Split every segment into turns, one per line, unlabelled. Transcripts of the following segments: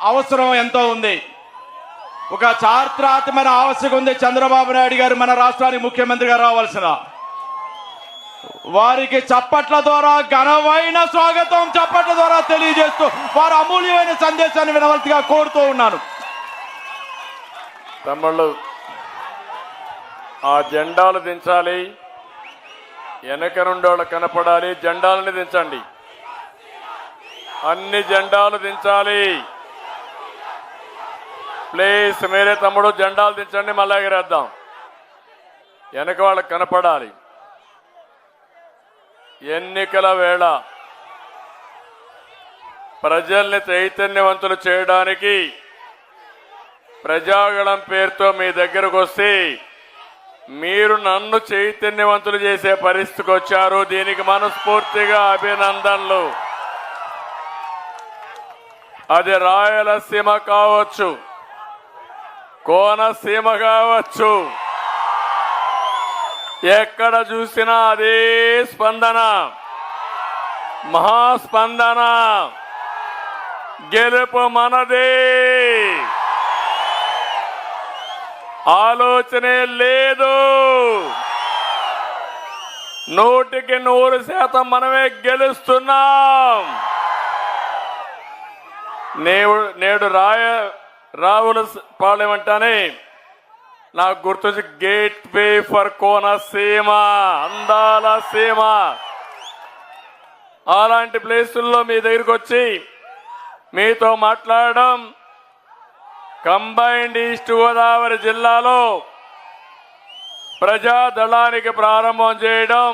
అవసరం ఎంతో ఉంది. ఒక చారిత్రాత్మకమైన ఆవశ్యకత ఉంది. చంద్రబాబు నాయుడు గారు మన రాష్ట్రానికి ముఖ్యమంత్రిగా రావాల్సిన వారికి చప్పట్ల ద్వారా ఘనమైన స్వాగతం చప్పట్ల ద్వారా తెలియజేస్తూ వారు అమూల్యమైన సందేశాన్ని వినవలసిగా కోరుతూ ఉన్నాను.
తమ్ముళ్ళు ఆ జెండాలు దించాలి, వెనక నుండోళ్ళు కనపడాలి. జెండాలని దించండి, అన్ని జెండాలు దించాలి. ప్లీజ్ మీరే తమ్ముడు జెండాలు దించండి, మళ్ళీ ఎగరేద్దాం. వెనక వాళ్ళకి కనపడాలి. ఎన్నికల వేళ ప్రజల్ని చైతన్యవంతులు చేయడానికి ప్రజాగళం పేరుతో మీ దగ్గరకు వస్తే మీరు నన్ను చైతన్యవంతులు చేసే పరిస్థితికి వచ్చారు. దీనికి మనస్ఫూర్తిగా అభినందనలు. అది రాయలసీమ కావచ్చు, కోనసీమ కావచ్చు, ఎక్కడ చూసినా అదే స్పందన, మహాస్పందన. గెలుపు మనదే, ఆలోచనే లేదు. 100% మనమే గెలుస్తున్నాం. నేడు రావుల పార్లమెంటానే నాకు గుర్తొచ్చి గేట్ వే ఫర్ కోనసీమ, అందాల సీమ. అలాంటి ప్లేసుల్లో మీ దగ్గరికి వచ్చి మీతో మాట్లాడడం, కంబైన్డ్ ఈస్ట్ గోదావరి జిల్లాలో ప్రజాదళానికి ప్రారంభం చేయడం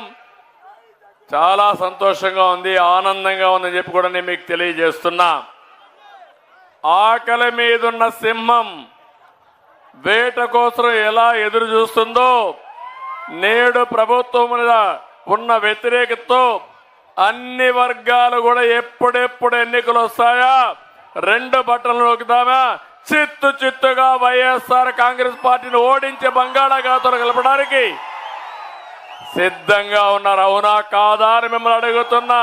చాలా సంతోషంగా ఉంది, ఆనందంగా ఉందని చెప్పి కూడా నేను మీకు తెలియజేస్తున్నా. ఆకలి మీదున్న సింహం వేట కోసం ఎలా ఎదురు చూస్తుందో, నేడు ప్రభుత్వం మీద ఉన్న వ్యతిరేకతతో అన్ని వర్గాలు కూడా ఎప్పుడెప్పుడు ఎన్నికలు వస్తాయా, 2 బట్టలు నొక్కుదామా, చిత్తుగా వైఎస్ఆర్ కాంగ్రెస్ పార్టీని ఓడించి బంగాళాఖాతంలో కలపడానికి సిద్ధంగా ఉన్నారు. అవునా కాదా అని మిమ్మల్ని అడుగుతున్నా.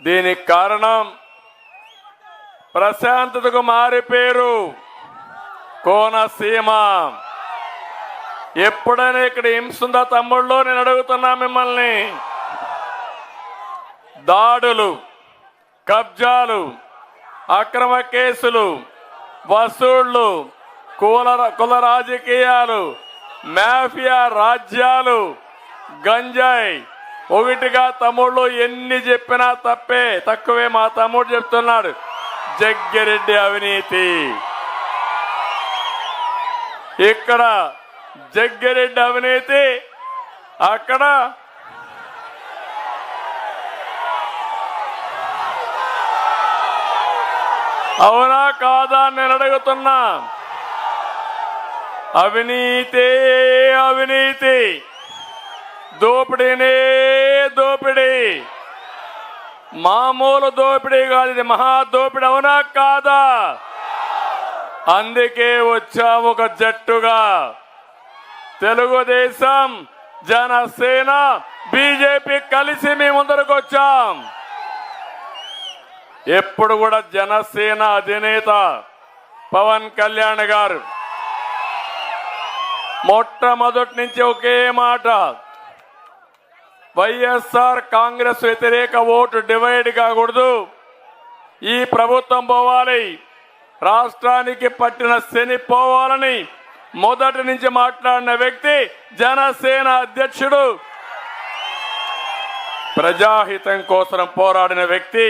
దీనికి కారణం ప్రశాంతతకు మారి పేరు కోనసీమ. ఎప్పుడైనా ఇక్కడ హింసుందా తమ్ముళ్ళు? నేను అడుగుతున్నా మిమ్మల్ని. దాడులు, కబ్జాలు, అక్రమ కేసులు, వసూళ్లు, కుల రాజకీయాలు, మాఫియా రాజ్యాలు, గంజాయి, ఒకటిగా తమ్ముళ్ళు ఎన్ని చెప్పినా తక్కువే. మా తమ్ముడు చెప్తున్నాడు, జగ్గిరెడ్డి అవినీతి. ఇక్కడ జగ్గిరెడ్డి అవినీతి, అక్కడ అవునా కాదా నేను అడుగుతున్నా. అవినీతి అవినీతి, దోపిడీనే దోపిడీ. మామూలు దోపిడీ కాదు, ఇది మహా దోపిడీ. అవునా కాదా? అందుకే వచ్చాము ఒక జట్టుగా. తెలుగుదేశం, జనసేన, బీజేపీ కలిసి మీ ముందరకు వచ్చాం. ఎప్పుడు కూడా జనసేన అధినేత పవన్ కళ్యాణ్ గారు మొట్టమొదటి నుంచి ఒకే మాట, వైఎస్ఆర్ కాంగ్రెస్ వ్యతిరేక ఓటు డివైడ్ కాకూడదు, ఈ ప్రభుత్వం పోవాలి, రాష్ట్రానికి పట్టిన శని పోవాలని మొదటి నుంచి మాట్లాడిన వ్యక్తి జనసేన అధ్యక్షుడు, ప్రజాహితం కోసం పోరాడిన వ్యక్తి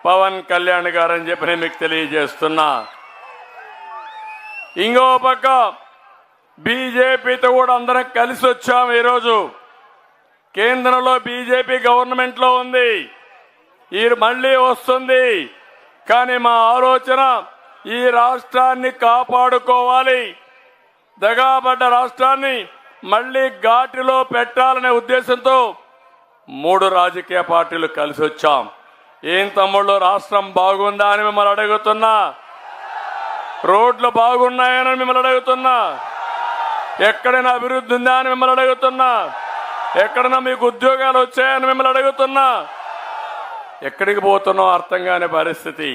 పవన్ కళ్యాణ్ గారు అని చెప్పి నేను మీకు తెలియజేస్తున్నా. ఇంకో పక్క బీజేపీతో కూడా అందరం కలిసి వచ్చాము. ఈరోజు కేంద్రంలో బీజేపీ గవర్నమెంట్ లో ఉంది, ఈ మళ్ళీ వస్తుంది. కానీ మా ఆలోచన ఈ రాష్ట్రాన్ని కాపాడుకోవాలి, దగాబడ్డ రాష్ట్రాన్ని మళ్ళీ ఘాటిలో పెట్టాలనే ఉద్దేశంతో 3 రాజకీయ పార్టీలు కలిసి వచ్చాం. ఏం తమ్ముళ్ళు, రాష్ట్రం బాగుందా అని మిమ్మల్ని అడుగుతున్నా. రోడ్లు బాగున్నాయని మిమ్మల్ని అడుగుతున్నా. ఎక్కడైనా అభివృద్ధి ఉందా అని మిమ్మల్ని అడుగుతున్నా. ఎక్కడైనా మీకు ఉద్యోగాలు వచ్చాయని మిమ్మల్ని అడుగుతున్నా. ఎక్కడికి పోతున్నాం అర్థం కాని పరిస్థితి.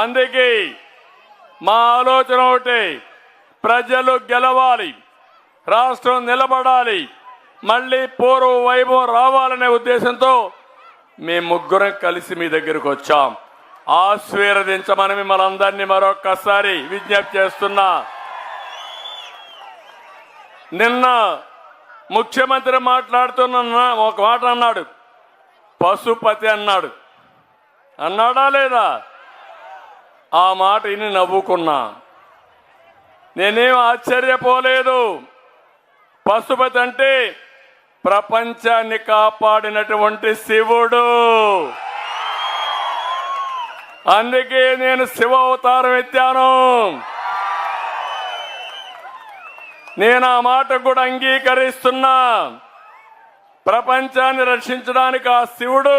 అందుకే మా ఆలోచన ఒకటే, ప్రజలు గెలవాలి, రాష్ట్రం నిలబడాలి, మళ్ళీ పూర్వ వైభవం రావాలనే ఉద్దేశంతో మేము ముగ్గురం కలిసి మీ దగ్గరకు వచ్చాం. ఆశీర్వదించమని మిమ్మల్ని అందరినీ మరొక్కసారి విజ్ఞప్తి చేస్తున్నా. నిన్న ముఖ్యమంత్రి మాట్లాడుతున్న ఒక మాట అన్నాడు, పశుపతి అన్నాడు. అన్నాడా లేదా? ఆ మాట విని నవ్వుకున్నా. నేనేం ఆశ్చర్యపోలేదు. పశుపతి అంటే ప్రపంచాన్ని కాపాడినటువంటి శివుడు. అందుకే నేను శివ అవతారం ఎత్తాను. నేను ఆ మాట కూడా అంగీకరిస్తున్నా. ప్రపంచాన్ని రక్షించడానికి ఆ శివుడు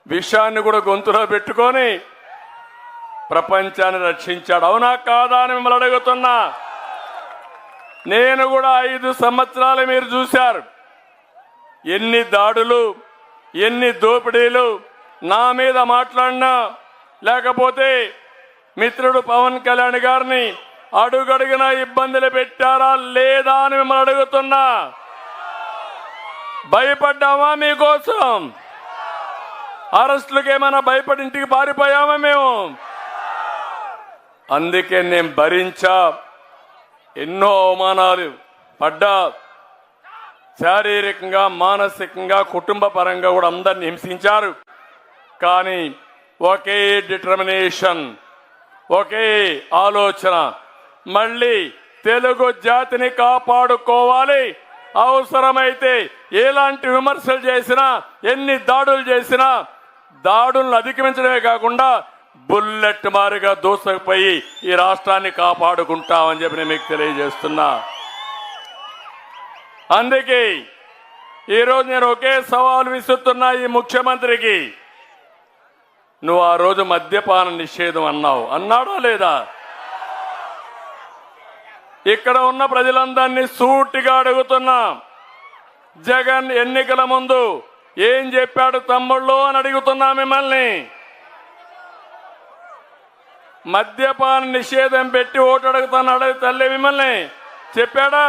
విషాన్ని కూడా గొంతులో పెట్టుకొని ప్రపంచాన్ని రక్షించాడు. అవునా కాదా అని మిమ్మల్ని అడుగుతున్నా. నేను కూడా 5 సంవత్సరాలు మీరు చూశారు, ఎన్ని దాడులు, ఎన్ని దోపిడీలు నా మీద మాట్లాడినా, లేకపోతే మిత్రుడు పవన్ కళ్యాణ్ గారిని అడుగడుగునా ఇబ్బందులు పెట్టారా లేదా అని మిమ్మల్ని అడుగుతున్నా. భయపడ్డామా మీకోసం? అరెస్టులకు ఏమైనా భయపడి ఇంటికి పారిపోయామా మేము? అందుకే నేను భరించా, ఎన్నో అవమానాలు పడ్డా, శారీరకంగా, మానసికంగా, కుటుంబ పరంగా కూడా అందరిని హింసించారు. కానీ ఒకే డిటర్మినేషన్, ఒకే ఆలోచన, మళ్ళీ తెలుగు జాతిని కాపాడుకోవాలి. అవసరమైతే ఎలాంటి విమర్శలు చేసినా, ఎన్ని దాడులు చేసినా, దాడులను అధిగమించడమే కాకుండా బుల్లెట్ మారిగా దూసుకుపోయి ఈ రాష్ట్రాన్ని కాపాడుకుంటామని చెప్పి నేను మీకు తెలియజేస్తున్నా. అందుకే ఈరోజు నేను ఒకే సవాల్ విసురుతున్నా ఈ ముఖ్యమంత్రికి. నువ్వు ఆ రోజు మద్యపాన నిషేధం అన్నావు, అన్నాడా లేదా? ఇక్కడ ఉన్న ప్రజలందరినీ సూటిగా అడుగుతున్నా, జగన్ ఎన్నికల ముందు ఏం చెప్పాడు తమ్ముళ్ళు అని అడుగుతున్నా మిమ్మల్ని. మద్యపాన నిషేధం పెట్టి ఓటు అడుగుతున్నాడు తల్లి మిమ్మల్ని. చెప్పాడా?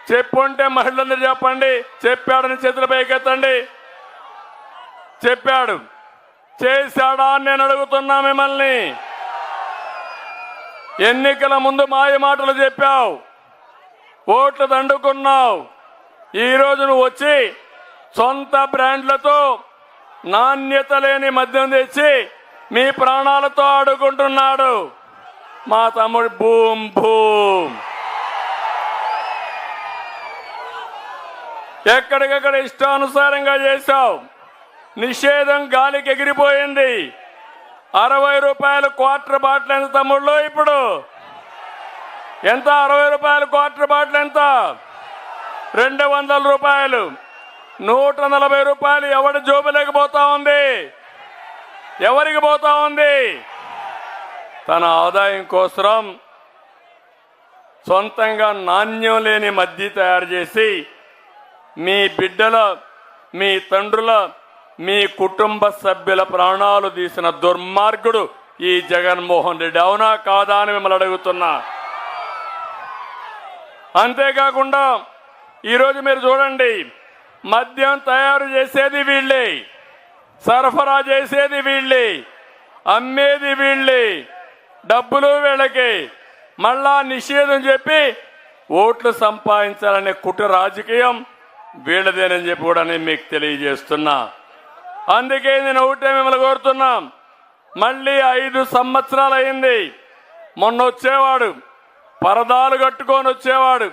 చెప్పుంటే మహిళలందరూ చెప్పండి, చెప్పాడని చేతుల పైకెత్తండి. చెప్పాడు. చేశాడా అని నేను అడుగుతున్నా మిమ్మల్ని. ఎన్నికల ముందు మాయ మాటలు చెప్పావు, ఓట్లు దండుకున్నావు. ఈరోజు నువ్వు వచ్చి సొంత బ్రాండ్లతో నాణ్యత లేని మద్యం తెచ్చి మీ ప్రాణాలతో ఆడుకుంటున్నాడు మా తమ్ముడు. భూమ్ భూమ్ ఎక్కడికక్కడ ఇష్టానుసారంగా చేశావు. నిషేధం గాలికి ఎగిరిపోయింది. 60 రూపాయలు క్వార్టర్ బాటిల్ ఎంత తమ్ముళ్ళు? ఇప్పుడు ఎంత? 60 రూపాయలు క్వార్టర్ బాటిల్ ఎంత? 200 రూపాయలు. 140 రూపాయలు ఎవడి జోబులోకి పోతా ఉంది? ఎవరికి పోతా ఉంది? తన ఆదాయం కోసం సొంతంగా నాణ్యం లేని మద్యం తయారు చేసి మీ బిడ్డల, మీ తండ్రుల, మీ కుటుంబ సభ్యుల ప్రాణాలు తీసిన దుర్మార్గుడు ఈ జగన్మోహన్ రెడ్డి. అవునా కాదా అని మిమ్మల్ని అడుగుతున్నా. అంతేకాకుండా ఈరోజు మీరు చూడండి, మద్యం తయారు చేసేది వీళ్ళే, సరఫరా చేసేది వీళ్ళే, అమ్మేది వీళ్ళే, డబ్బులు వీళ్ళకి. మళ్ళా నిషేధం చెప్పి ఓట్లు సంపాదించాలనే కుట్ర రాజకీయం వీళ్ళదేనని చెప్పి కూడా నేను మీకు తెలియజేస్తున్నా. అందుకే నేను ఒకటే మిమ్మల్ని కోరుతున్నాం, మళ్ళీ 5 సంవత్సరాలు అయింది. మొన్న వచ్చేవాడు, పరదాలు కట్టుకొని వచ్చేవాడు,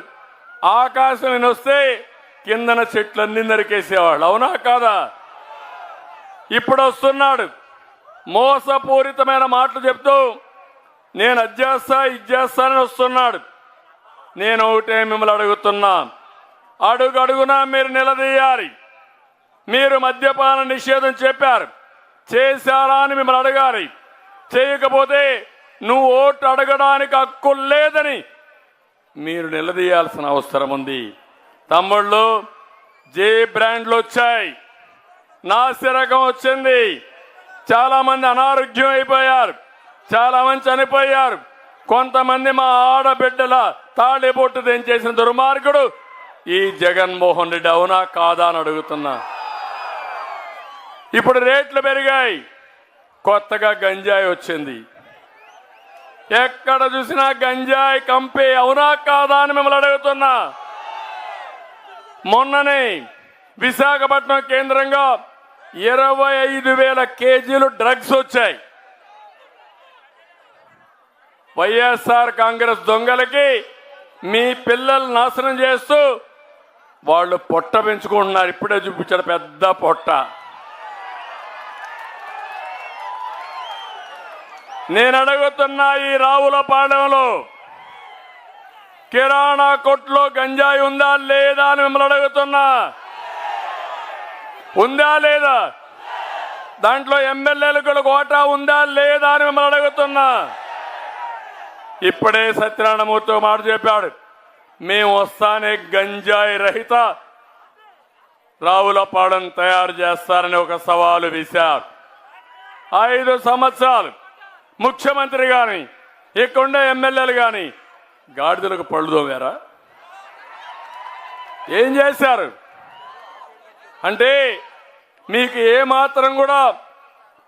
ఆకాశం వస్తే కిందన చెట్లన్నీ నరికేసేవాడు. అవునా కాదా? ఇప్పుడు వస్తున్నాడు, మోసపూరితమైన మాటలు చెప్తూ నేను అది చేస్తా, ఇది చేస్తానని వస్తున్నాడు. నేను ఒకటే మిమ్మల్ని అడుగుతున్నా, అడుగడుగునా మీరు నిలదీయాలి. మీరు మద్యపాన నిషేధం చెప్పారు, చేశారా అని మిమ్మల్ని అడగాలి. చేయకపోతే నువ్వు ఓటు అడగడానికి హక్కు లేదని మీరు నిలదీయాల్సిన అవసరం ఉంది. తమ్ముళ్ళు, జే బ్రాండ్లు వచ్చాయి. నాసిరకం వచ్చింది. చాలా మంది అనారోగ్యం అయిపోయారు, చాలా మంది చనిపోయారు. కొంతమంది మా ఆడబిడ్డల తాళిబొట్టు తెంచేసిన దుర్మార్గుడు ఈ జగన్మోహన్ రెడ్డి. అవునా కాదా అని అడుగుతున్నా. ఇప్పుడు రేట్లు పెరిగాయి, కొత్తగా గంజాయి వచ్చింది. ఎక్కడ చూసినా గంజాయి కంపే. అవునా కాదా అని మిమ్మల్ని అడుగుతున్నా. మొన్ననే విశాఖపట్నం కేంద్రంగా 25,000 కేజీలు డ్రగ్స్ వచ్చాయి. వైఎస్ఆర్ కాంగ్రెస్ దొంగలకి మీ పిల్లలు నాశనం చేస్తూ వాళ్ళు పొట్ట పెంచుకుంటున్నారు. ఇప్పుడే చూపించాడు పెద్ద పొట్ట. నేను అడుగుతున్నా, ఈ రావులపాలెంలో కిరాణా కొట్లో గంజాయి ఉందా లేదా అని మిమ్మల్ని అడుగుతున్నా. ఉందా లేదా? దాంట్లో ఎమ్మెల్యేలకు కోటా ఉందా లేదా అని మిమ్మల్ని అడుగుతున్నా. ఇప్పుడే సత్యనారాయణమూర్తి మాట చెప్పాడు, మేము వస్తానే గంజాయి రహిత రావులపాలెం తయారు చేస్తారని ఒక సవాలు విశారు. 5 సంవత్సరాలు ముఖ్యమంత్రి గాని ఇక్కడుండే ఎమ్మెల్యేలు గాని గాడిదలకు పళ్ళు తోమారా? ఏం చేశారు? అంటే మీకు ఏమాత్రం కూడా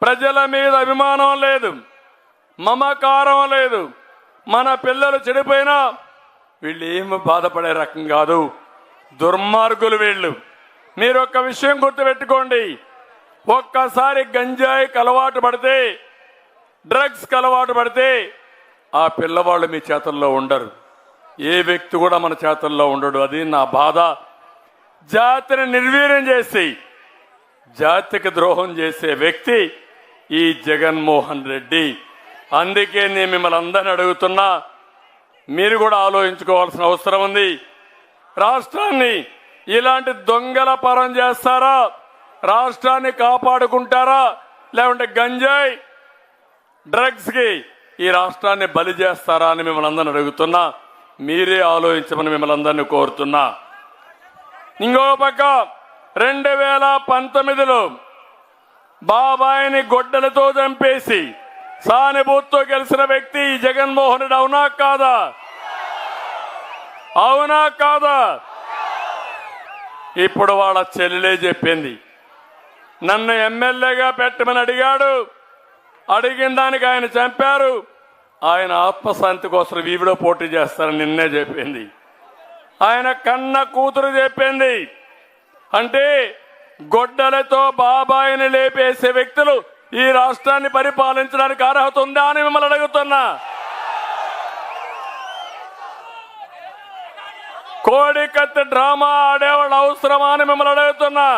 ప్రజల మీద అభిమానం లేదు, మమకారం లేదు. మన పిల్లలు చెడిపోయినా వీళ్ళు ఏమి బాధపడే రకం కాదు, దుర్మార్గులు వీళ్ళు. మీరు ఒక్క విషయం గుర్తుపెట్టుకోండి, ఒక్కసారి గంజాయికి అలవాటు పడితే, డ్రగ్స్కి అలవాటు పడితే ఆ పిల్లవాళ్ళు మీ చేతుల్లో ఉండరు. ఏ వ్యక్తి కూడా మన చేతుల్లో ఉండడు. అది నా బాధ. జాతిని నిర్వీర్యం చేసి జాతికి ద్రోహం చేసే వ్యక్తి ఈ జగన్మోహన్ రెడ్డి. అందుకే నేను మిమ్మల్ని అందరిని అడుగుతున్నా, మీరు కూడా ఆలోచించుకోవాల్సిన అవసరం ఉంది. రాష్ట్రాన్ని ఇలాంటి దొంగల పరం చేస్తారా? రాష్ట్రాన్ని కాపాడుకుంటారా? లేకుంటే గంజాయి డ్రగ్స్కి ఈ రాష్ట్రాన్ని బలి చేస్తారా అని మిమ్మల్ని అందరిని అడుగుతున్నా. మీరే ఆలోచించమని మిమ్మల్ని అందరినీ కోరుతున్నా. ఇంకో పక్క 2019లో బాబాయిని గొడ్డలతో చంపేసి సానుభూతితో గెలిచిన వ్యక్తి ఈ జగన్మోహన్ రెడ్డి. అవునా కాదా? అవునా కాదా? ఇప్పుడు వాళ్ళ చెల్లెలే చెప్పింది, నన్ను ఎమ్మెల్యేగా పెట్టమని అడిగాడు, అడిగిన దానికి ఆయన చంపారు, ఆయన ఆత్మశాంతి కోసం వీవిలో పోటీ చేస్తారని నిన్నే చెప్పింది. ఆయన కన్న కూతురు చెప్పింది. అంటే గొడ్డలతో బాబాయిని లేపేసే వ్యక్తులు ఈ రాష్ట్రాన్ని పరిపాలించడానికి అర్హత ఉందా అని మిమ్మల్ని అడుగుతున్నా. కోడికత్తి డ్రామా ఆడేవాళ్ళు అవసరమా అని మిమ్మల్ని అడుగుతున్నా.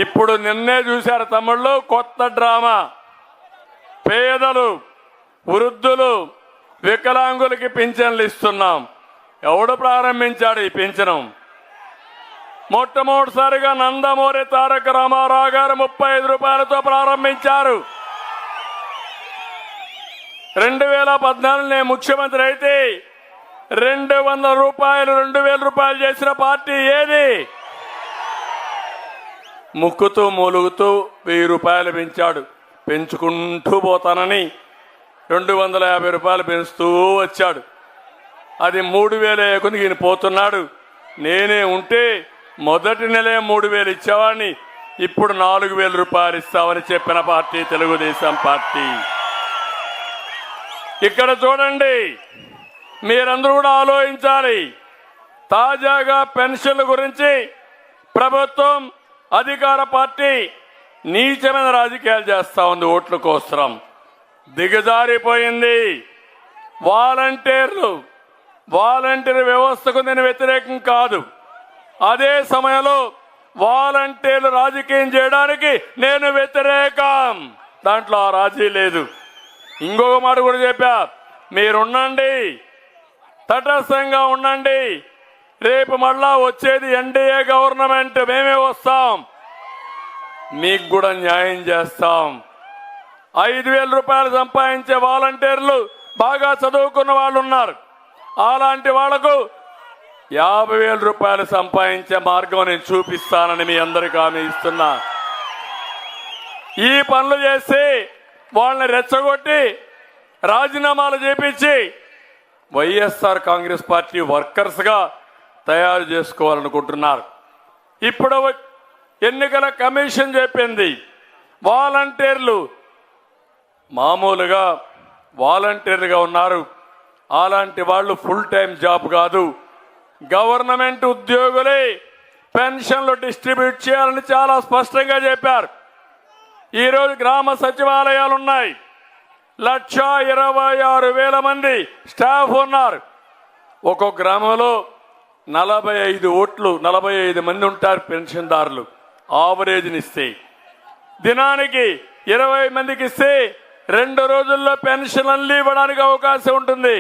ఇప్పుడు నిన్నే చూశారు తమ్ముళ్ళు, కొత్త డ్రామా. పేదలు, వృద్ధులు, వికలాంగులకి పింఛన్లు ఇస్తున్నాం. ఎవడు ప్రారంభించాడు ఈ పింఛనం? మొట్టమొదటిసారిగా నందమూరి తారక రామారావు గారు 35 రూపాయలతో ప్రారంభించారు. 2014 నేను ముఖ్యమంత్రి అయితే 200 రూపాయలు 2000 రూపాయలు చేసిన పార్టీ ఏది? ముక్కుతూ మూలుగుతూ 1000 రూపాయలు పెంచాడు. పెంచుకుంటూ పోతానని 250 రూపాయలు పెంచుతూ వచ్చాడు. అది 3000 కొద్ది ఈయన పోతున్నాడు. నేనే ఉంటే మొదటి నెలే 3000 ఇచ్చేవాడిని, ఇప్పుడు 4000 రూపాయలు ఇస్తామని చెప్పిన పార్టీ తెలుగుదేశం పార్టీ. ఇక్కడ చూడండి, మీరందరూ కూడా ఆలోచించాలి. తాజాగా పెన్షన్ల గురించి ప్రభుత్వం, అధికార పార్టీ నీచమైన రాజకీయాలు చేస్తా ఉంది. ఓట్ల కోసం దిగజారిపోయింది. వాలంటీర్ వ్యవస్థకు నేను వ్యతిరేకం కాదు. అదే సమయంలో వాలంటీర్లు రాజకీయం చేయడానికి నేను వ్యతిరేకం. దాంట్లో ఆ రాజీ లేదు. ఇంకొక మాట కూడా చెప్పా, మీరుండండి, తటస్థంగా ఉండండి. రేపు మళ్ళా వచ్చేది ఎన్డీఏ గవర్నమెంట్, మేమే వస్తాం, మీకు కూడా న్యాయం చేస్తాం. 5000 రూపాయలు సంపాదించే వాలంటీర్లు బాగా చదువుకున్న వాళ్ళు ఉన్నారు. అలాంటి వాళ్లకు 50,000 రూపాయలు సంపాదించే మార్గం నేను చూపిస్తానని మీ అందరికీ హామీ ఇస్తున్నా. ఈ పనులు చేసి వాళ్ళని రెచ్చగొట్టి రాజీనామాలు చేపించి వైఎస్ఆర్ కాంగ్రెస్ పార్టీ వర్కర్స్గా తయారు చేసుకోవాలనుకుంటున్నారు. ఇప్పుడు ఎన్నికల కమిషన్ చెప్పింది వాలంటీర్లు మామూలుగా వాలంటీర్లుగా ఉన్నారు. అలాంటి వాళ్ళు ఫుల్ టైం జాబ్ కాదు, గవర్నమెంట్ ఉద్యోగులే పెన్షన్లు డిస్ట్రిబ్యూట్ చేయాలని చాలా స్పష్టంగా చెప్పారు. ఈరోజు గ్రామ సచివాలయాలు ఉన్నాయి. 1,26,000 మంది స్టాఫ్ ఉన్నారు. ఒక్కొక్క గ్రామంలో 45 మంది ఉంటారు పెన్షన్దారులు. ఆవరేజ్ని ఇస్తే దినానికి 20 మందికి ఇస్తే 2 రోజుల్లో పెన్షన్లు ఇవ్వడానికి అవకాశం ఉంటుంది.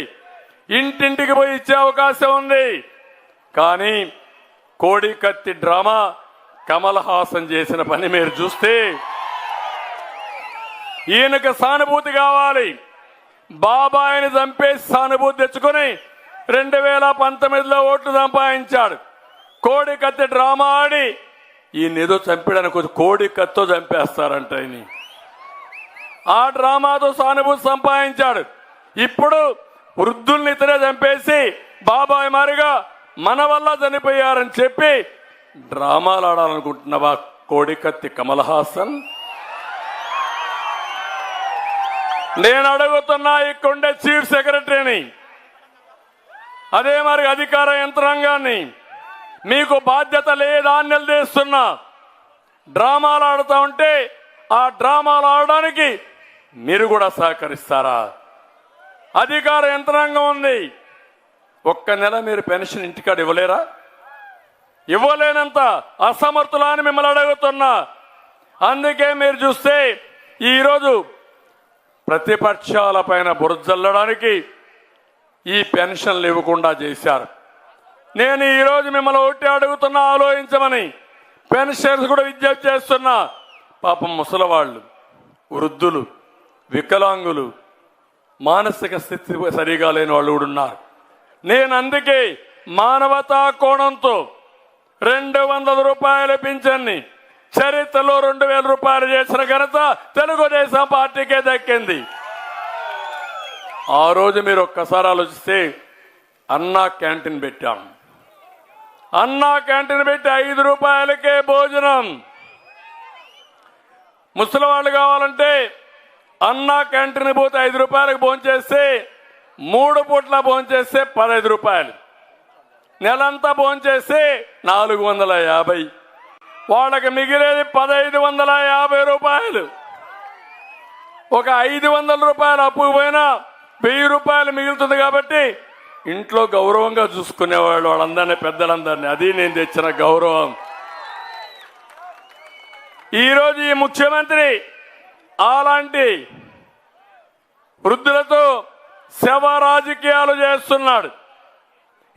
ఇంటింటికి పోయి ఇచ్చే అవకాశం ఉంది. కానీ కోడికత్తి డ్రామా కమల్ హాసన్ చేసిన పని మీరు చూస్తే ఈయనకు సానుభూతి కావాలి. బాబాయిని చంపేసి సానుభూతి తెచ్చుకొని 2019లో ఓట్లు సంపాదించాడు. కోడి కత్తి డ్రామా ఆడి ఈయన ఏదో చంపాడని కోడి కత్తో చంపేస్తారంట. ఆ డ్రామాతో సానుభూతి సంపాదించాడు. ఇప్పుడు వృద్ధుల్ని ఇతరే చంపేసి బాబాయ్ మారిగా మన వల్ల చనిపోయారని చెప్పి డ్రామాలు ఆడాలనుకుంటున్నావా కోడి కత్తి కమల్ హాసన్? నేను అడుగుతున్నా ఇక్కడుండే చీఫ్ సెక్రటరీని, అదే మరి అధికార యంత్రాంగాన్ని, మీకు బాధ్యత లేదా అని నిలదీస్తున్నా. డ్రామాలు ఆడుతూ ఉంటే ఆ డ్రామాలు ఆడడానికి మీరు కూడా సహకరిస్తారా? అధికార యంత్రాంగం ఉంది. ఒక్క నెల మీరు పెన్షన్ ఇంటికాడ ఇవ్వలేరా? ఇవ్వలేనంత అసమర్థులా అని మిమ్మల్ని అడుగుతున్నా. అందుకే మీరు చూస్తే ఈరోజు ప్రతిపక్షాల పైన బురజల్లడానికి ఈ పెన్షన్లు ఇవ్వకుండా చేశారు. నేను ఈరోజు మిమ్మల్ని ఒకటి అడుగుతున్నా, ఆలోచించమని. పెన్షన్స్ కూడా విజ్ఞప్తి చేస్తున్నా. పాపం ముసలివాళ్ళు, వృద్ధులు, వికలాంగులు, మానసిక స్థితి సరిగా లేని వాళ్ళు కూడా ఉన్నారు. నేను అందుకే మానవతా కోణంతో 200 రూపాయల పింఛన్ని చరిత్రలో 2,000 రూపాయలు చేసిన ఘనత తెలుగుదేశం పార్టీకే దక్కింది. ఆ రోజు మీరు ఒక్కసారి ఆలోచిస్తే అన్నా క్యాంటీన్ పెట్టాం. అన్నా క్యాంటీన్ పెట్టి 5 రూపాయలకే భోజనం. ముసలి వాళ్ళు కావాలంటే అన్నా క్యాంటీన్ పోతే 5 రూపాయలకు భోంచేస్తే 3 పూట్ల భోంచేస్తే 15 రూపాయలు. నెలంతా భోంచేస్తే 450. వాళ్ళకి మిగిలేది 1,550 రూపాయలు. ఒక 500 రూపాయలు అప్పు పోయినా 1000 రూపాయలు మిగులుతుంది. కాబట్టి ఇంట్లో గౌరవంగా చూసుకునేవాళ్ళు వాళ్ళందరినీ, పెద్దలందరినీ. అది నేను తెచ్చిన గౌరవం. ఈరోజు ఈ ముఖ్యమంత్రి అలాంటి వృద్ధులతో శవ రాజకీయాలు చేస్తున్నాడు.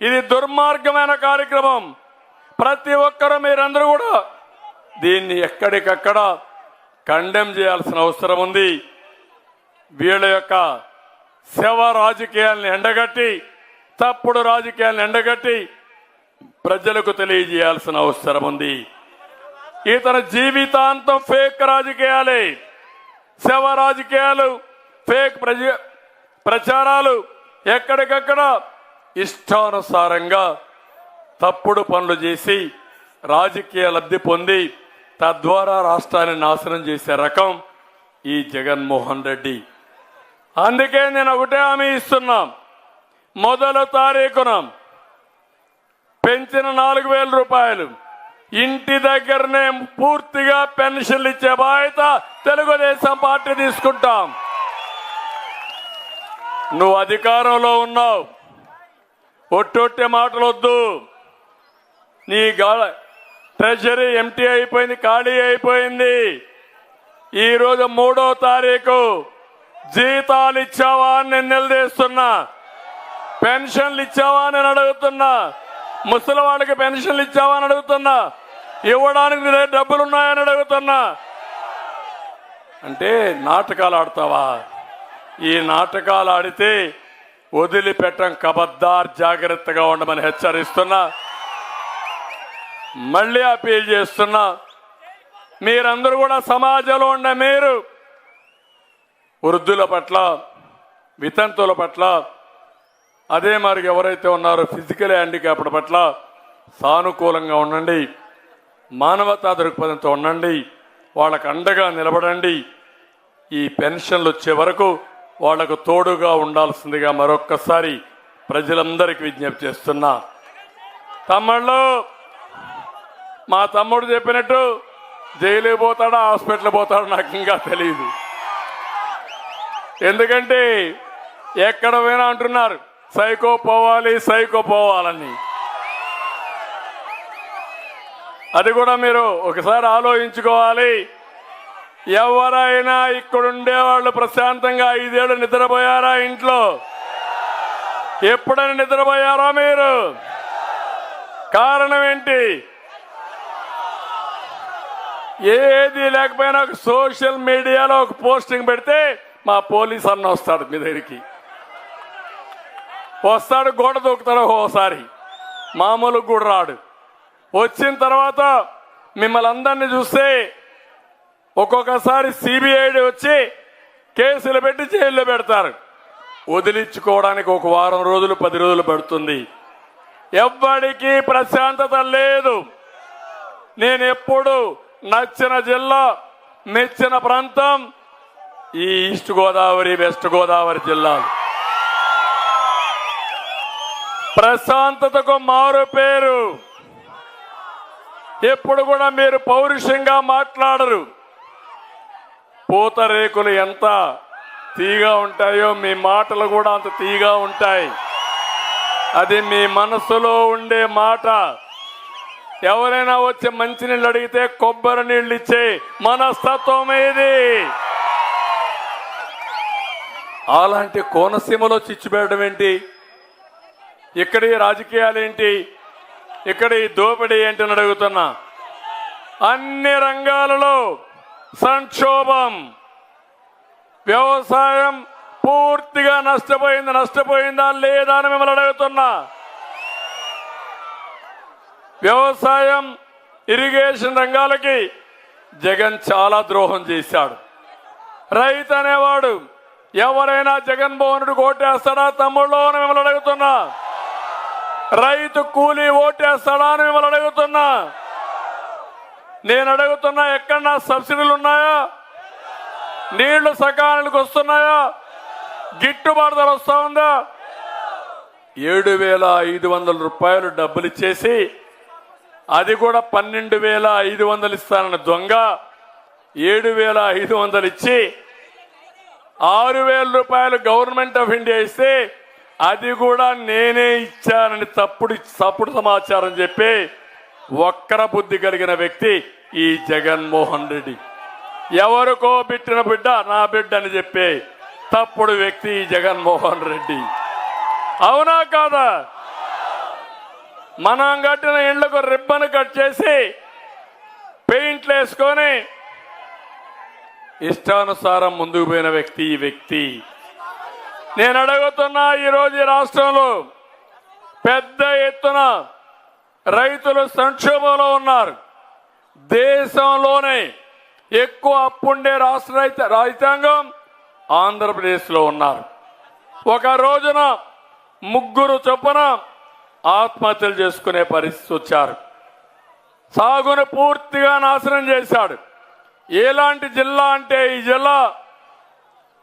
ఇది దుర్మార్గమైన కార్యక్రమం. ప్రతి ఒక్కరూ మీరందరూ కూడా దీన్ని ఎక్కడికక్కడ కండెమ్ చేయాల్సిన అవసరం ఉంది. వీళ్ళ యొక్క శవ రాజకీయాలను ఎండగట్టి, తప్పుడు రాజకీయాలను ఎండగట్టి ప్రజలకు తెలియజేయాల్సిన అవసరం ఉంది. ఇతని జీవితాంతం ఫేక్ రాజకీయాలే, శవ రాజకీయాలు, ఫేక్ ప్రచారాలు, ఎక్కడికక్కడ ఇష్టానుసారంగా తప్పుడు పనులు చేసి రాజకీయ లబ్ధి పొంది తద్వారా రాష్ట్రాన్ని నాశనం చేసే రకం ఈ జగన్మోహన్ రెడ్డి. అందుకే నేను ఒకటే హామీ ఇస్తున్నా. మొదటి తారీఖున పెంచిన 4,000 రూపాయలు ఇంటి దగ్గరనే పూర్తిగా పెన్షన్లు ఇచ్చే బాధ్యత తెలుగుదేశం పార్టీ తీసుకుంటాం. నువ్వు అధికారంలో ఉన్నావు, ఒట్టొట్టే మాటలు వద్దు. నీ ట్రెజరీ ఎంటీ అయిపోయింది, ఖాళీ అయిపోయింది. ఈరోజు 3వ తారీఖు జీతాలు ఇచ్చావా అని నేను నిలదీస్తున్నా. పెన్షన్లు ఇచ్చావా అని అడుగుతున్నా. ముసలి వాళ్ళకి పెన్షన్లు ఇచ్చావా అని అడుగుతున్నా. ఇవ్వడానికి నీ దగ్గర డబ్బులు ఉన్నాయని అడుగుతున్నా. అంటే నాటకాలు ఆడతావా? ఈ నాటకాలు ఆడితే వదిలిపెట్టం. కబద్దార్, జాగ్రత్తగా ఉండమని హెచ్చరిస్తున్నా. మళ్ళీ అపీల్ చేస్తున్నా, మీరందరూ కూడా సమాజంలో ఉండే మీరు వృద్ధుల పట్ల, వితంతువుల పట్ల, అదే మరి ఎవరైతే ఉన్నారో ఫిజికల్ హ్యాండిక్యాప్డ్ పట్ల సానుకూలంగా ఉండండి. మానవతా దృక్పథంతో ఉండండి. వాళ్ళకు అండగా నిలబడండి. ఈ పెన్షన్లు వచ్చే వరకు వాళ్లకు తోడుగా ఉండాల్సిందిగా మరొక్కసారి ప్రజలందరికీ విజ్ఞప్తి చేస్తున్నా. తమ్ముళ్ళు, మా తమ్ముడు చెప్పినట్టు జైలుకి పోతాడా హాస్పిటల్ పోతాడో నాకు ఇంకా తెలియదు. ఎందుకంటే ఎక్కడ పోయినా అంటున్నారు సైకో పోవాలి, సైకో పోవాలని. అది కూడా మీరు ఒకసారి ఆలోచించుకోవాలి. ఎవరైనా ఇక్కడుండే వాళ్ళు ప్రశాంతంగా 5 ఏళ్ళు నిద్రపోయారా? ఇంట్లో ఎప్పుడైనా నిద్రపోయారా మీరు? కారణం ఏంటి? ఏది లేకపోయినా ఒక సోషల్ మీడియాలో ఒక పోస్టింగ్ పెడితే మా పోలీస్ అన్న వస్తాడు మీ దగ్గరికి. వస్తాడు, గోడ దూకుతాడు. ఓసారి మామూలు కూడా రాడు. వచ్చిన తర్వాత మిమ్మల్ని అందరినీ చూస్తే ఒక్కొక్కసారి సిబిఐడి వచ్చి కేసులు పెట్టి జైల్లో పెడతారు. వదిలించుకోవడానికి 1 వారం రోజులు 10 రోజులు పడుతుంది. ఎవ్వడికి ప్రశాంతత లేదు. నేను ఎప్పుడు నచ్చిన జిల్లా, మెచ్చిన ప్రాంతం ఈ ఈస్ట్ గోదావరి, వెస్ట్ గోదావరి జిల్లాలు. ప్రశాంతతకు మారు పేరు. ఎప్పుడు కూడా మీరు పౌరుషంగా మాట్లాడరు. పూతరేకులు ఎంత తీగా ఉంటాయో మీ మాటలు కూడా అంత తీగా ఉంటాయి. అది మీ మనసులో ఉండే మాట. ఎవరైనా వచ్చి మంచినీళ్ళు అడిగితే కొబ్బరి నీళ్ళు ఇచ్చే మనస్తత్వం ఏది? అలాంటి కోనసీమలో చిచ్చుపెట్టడం ఏంటి? ఇక్కడ ఈ రాజకీయాలు ఏంటి? ఇక్కడ ఈ దోపిడీ ఏంటని అడుగుతున్నా. అన్ని రంగాలలో సంక్షోభం. వ్యవసాయం పూర్తిగా నష్టపోయిందా లేదా అని మిమ్మల్ని అడుగుతున్నా. వ్యవసాయం, ఇరిగేషన్ రంగాలకి జగన్ చాలా ద్రోహం చేశాడు. రైతు అనేవాడు ఎవరైనా జగన్మోహన్ రెడ్డికి ఓటేస్తాడా తమ్ముళ్ళు అని మిమ్మల్ని అడుగుతున్నా. రైతు కూలీ ఓటేస్తాడా అని మిమ్మల్ని అడుగుతున్నా. నేను అడుగుతున్నా, ఎక్కడన్నా సబ్సిడీలు ఉన్నాయా? నీళ్లు సకాలానికి వస్తున్నాయా? గిట్టుబాటు ధర వస్తా ఉందా? 7,500 రూపాయలు డబ్బులు ఇచ్చేసి అది కూడా 12,500 ఇస్తానన్న దొంగ 7,500 ఇచ్చి 6,000 రూపాయలు గవర్నమెంట్ ఆఫ్ ఇండియా ఇస్తే అది కూడా నేనే ఇచ్చానని తప్పుడు సమాచారం చెప్పి వక్ర బుద్ధి కలిగిన వ్యక్తి ఈ జగన్మోహన్ రెడ్డి. ఎవరికో బిట్టిన బిడ్డ నా బిడ్డ అని చెప్పే తప్పుడు వ్యక్తి ఈ జగన్మోహన్ రెడ్డి. అవునా కాదా? మనం కట్టిన ఇళ్లకు రిబ్బన్ కట్ చేసి పెయింట్లు వేసుకొని ఇష్టానుసారం ముందుకు పోయిన వ్యక్తి ఈ వ్యక్తి. నేను అడుగుతున్నా, ఈరోజు ఈ రాష్ట్రంలో పెద్ద ఎత్తున రైతులు సంక్షోభంలో ఉన్నారు. దేశంలోనే ఎక్కువ అప్పుండే రాష్ట్ర రైతాంగం ఆంధ్రప్రదేశ్లో ఉన్నారు. ఒక రోజున 3 చొప్పున ఆత్మహత్యలు చేసుకునే పరిస్థితి వచ్చారు. సాగును పూర్తిగా నాశనం చేశాడు. ఎలాంటి జిల్లా అంటే ఈ జిల్లా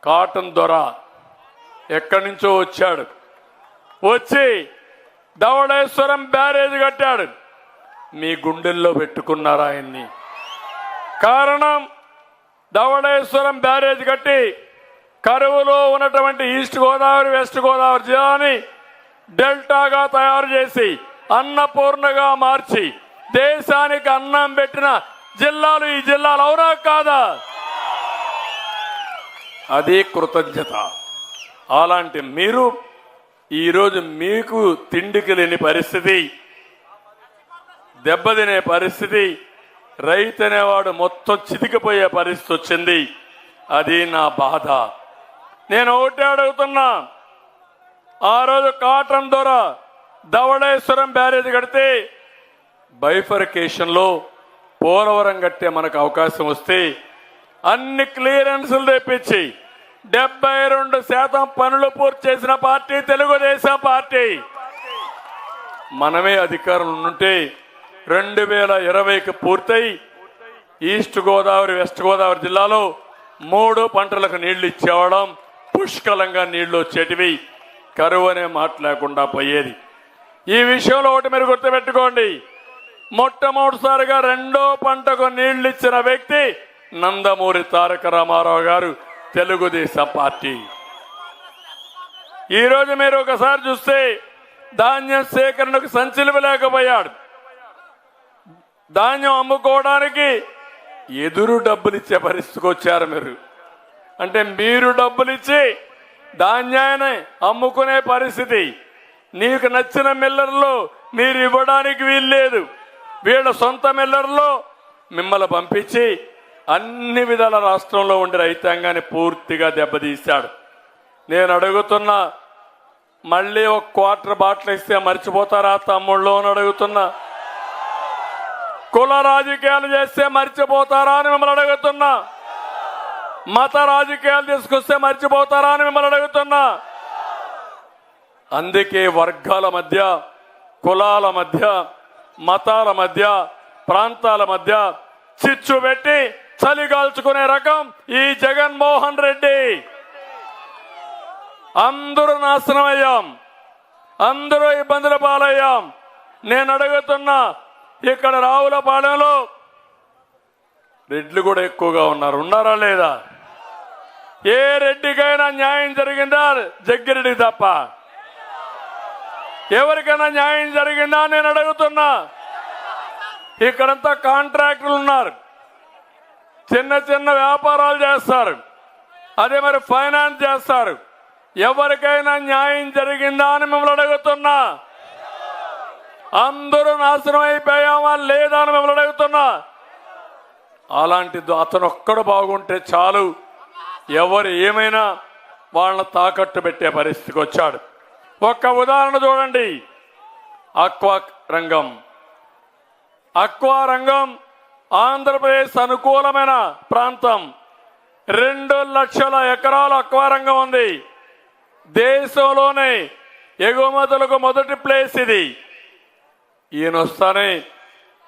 కాటన్ దొర ఎక్కడి నుంచో వచ్చాడు. వచ్చి ధవళేశ్వరం బ్యారేజ్ కట్టాడు. మీ గుండెల్లో పెట్టుకున్నారు ఆయన్ని. కారణం, ధవళేశ్వరం బ్యారేజ్ కట్టి కరువులో ఉన్నటువంటి ఈస్ట్ గోదావరి, వెస్ట్ గోదావరి జిల్లాని డెల్టాగా తయారు చేసి అన్నపూర్ణగా మార్చి దేశానికి అన్నం పెట్టిన జిల్లాలు ఈ జిల్లాలు. అవునా కాదా? అదే కృతజ్ఞత. అలాంటి మీరు ఈరోజు మీకు తిండికి లేని పరిస్థితి, దెబ్బతినే పరిస్థితి, రైతు అనేవాడు మొత్తం చితికిపోయే పరిస్థితి వచ్చింది. అది నా బాధ. నేను ఒకటే అడుగుతున్నా, ఆ రోజు కాటన్ ద్వారా ధవళేశ్వరం బ్యారేజ్ కడితే బైఫర్కేషన్ లో పోలవరం కట్టే మనకు అవకాశం వస్తే అన్ని క్లియరెన్సులు తెప్పించి 72% పనులు పూర్తి చేసిన పార్టీ తెలుగుదేశం పార్టీ. మనమే అధికారంలో ఉంటే 2020కి పూర్తయి ఈస్ట్ గోదావరి వెస్ట్ గోదావరి జిల్లాలో 3 పంటలకు నీళ్లు ఇచ్చేవాళ్ళం. పుష్కలంగా నీళ్లు వచ్చేటివి, కరువు అనే మాట లేకుండా పోయేది. ఈ విషయంలో ఒకటి మీరు గుర్తుపెట్టుకోండి, మొట్టమొదటిసారిగా 2వ పంటకు నీళ్లు ఇచ్చిన వ్యక్తి నందమూరి తారక రామారావు గారు, తెలుగుదేశం పార్టీ. ఈరోజు మీరు ఒకసారి చూస్తే ధాన్యం సేకరణకు సంచులు లేకపోయాడు. ధాన్యం అమ్ముకోవడానికి ఎదురు డబ్బులు ఇచ్చే పరిస్థితికి వచ్చారు మీరు. అంటే మీరు డబ్బులు ఇచ్చి ధాన్యాన్ని అమ్ముకునే పరిస్థితి. నీకు నచ్చిన మిల్లర్లో మీరు ఇవ్వడానికి వీల్లేదు. వీళ్ళ సొంత మిల్లర్లో మిమ్మల్ని పంపించి అన్ని విధాల రాష్ట్రంలో ఉండే రైతాంగాన్ని పూర్తిగా దెబ్బతీశాడు. నేను అడుగుతున్నా, మళ్ళీ ఒక క్వార్టర్ బాటిల్ ఇస్తే మర్చిపోతారా తమ్ముళ్ళు అని అడుగుతున్నా. కుల రాజకీయాలు చేస్తే మర్చిపోతారా అని మిమ్మల్ని అడుగుతున్నా. మత రాజకీయాలు తీసుకొస్తే మర్చిపోతారా అని మిమ్మల్ని అడుగుతున్నా. అందుకే వర్గాల మధ్య, కులాల మధ్య, మతాల మధ్య, ప్రాంతాల మధ్య చిచ్చు పెట్టి చలిగాల్చుకునే రకం ఈ జగన్మోహన్ రెడ్డి. అందరూ నాశనం అయ్యాం, అందరూ ఇబ్బందుల పాలయ్యాం. నేను అడుగుతున్నా, ఇక్కడ రావులపాలెంలో రెడ్లు కూడా ఎక్కువగా ఉన్నారా లేదా? ఏ రెడ్డికైనా న్యాయం జరిగిందా? జగ్గిరెడ్డి తప్ప ఎవరికైనా న్యాయం జరిగిందా నేను అడుగుతున్నా. ఇక్కడంతా కాంట్రాక్టర్లు ఉన్నారు, చిన్న చిన్న వ్యాపారాలు చేస్తారు, అదే మరి ఫైనాన్స్ చేస్తారు. ఎవరికైనా న్యాయం జరిగిందా అని మిమ్మల్ని అడుగుతున్నా. అందరూ నాశనం అయిపోయామా లేదా అని మిమ్మల్ని అడుగుతున్నా. అలాంటిది అతను ఒక్కడు బాగుంటే చాలు, ఎవరు ఏమైనా వాళ్ళని తాకట్టు పెట్టే పరిస్థితికి వచ్చాడు. ఒక్క ఉదాహరణ చూడండి, అక్వా రంగం. అక్వా రంగం ఆంధ్రప్రదేశ్ అనుకూలమైన ప్రాంతం. 2 లక్షల ఎకరాల అక్వా రంగం ఉంది. దేశంలోనే ఎగుమతులకు మొదటి ప్లేస్ ఇది. ఈయన వస్తానే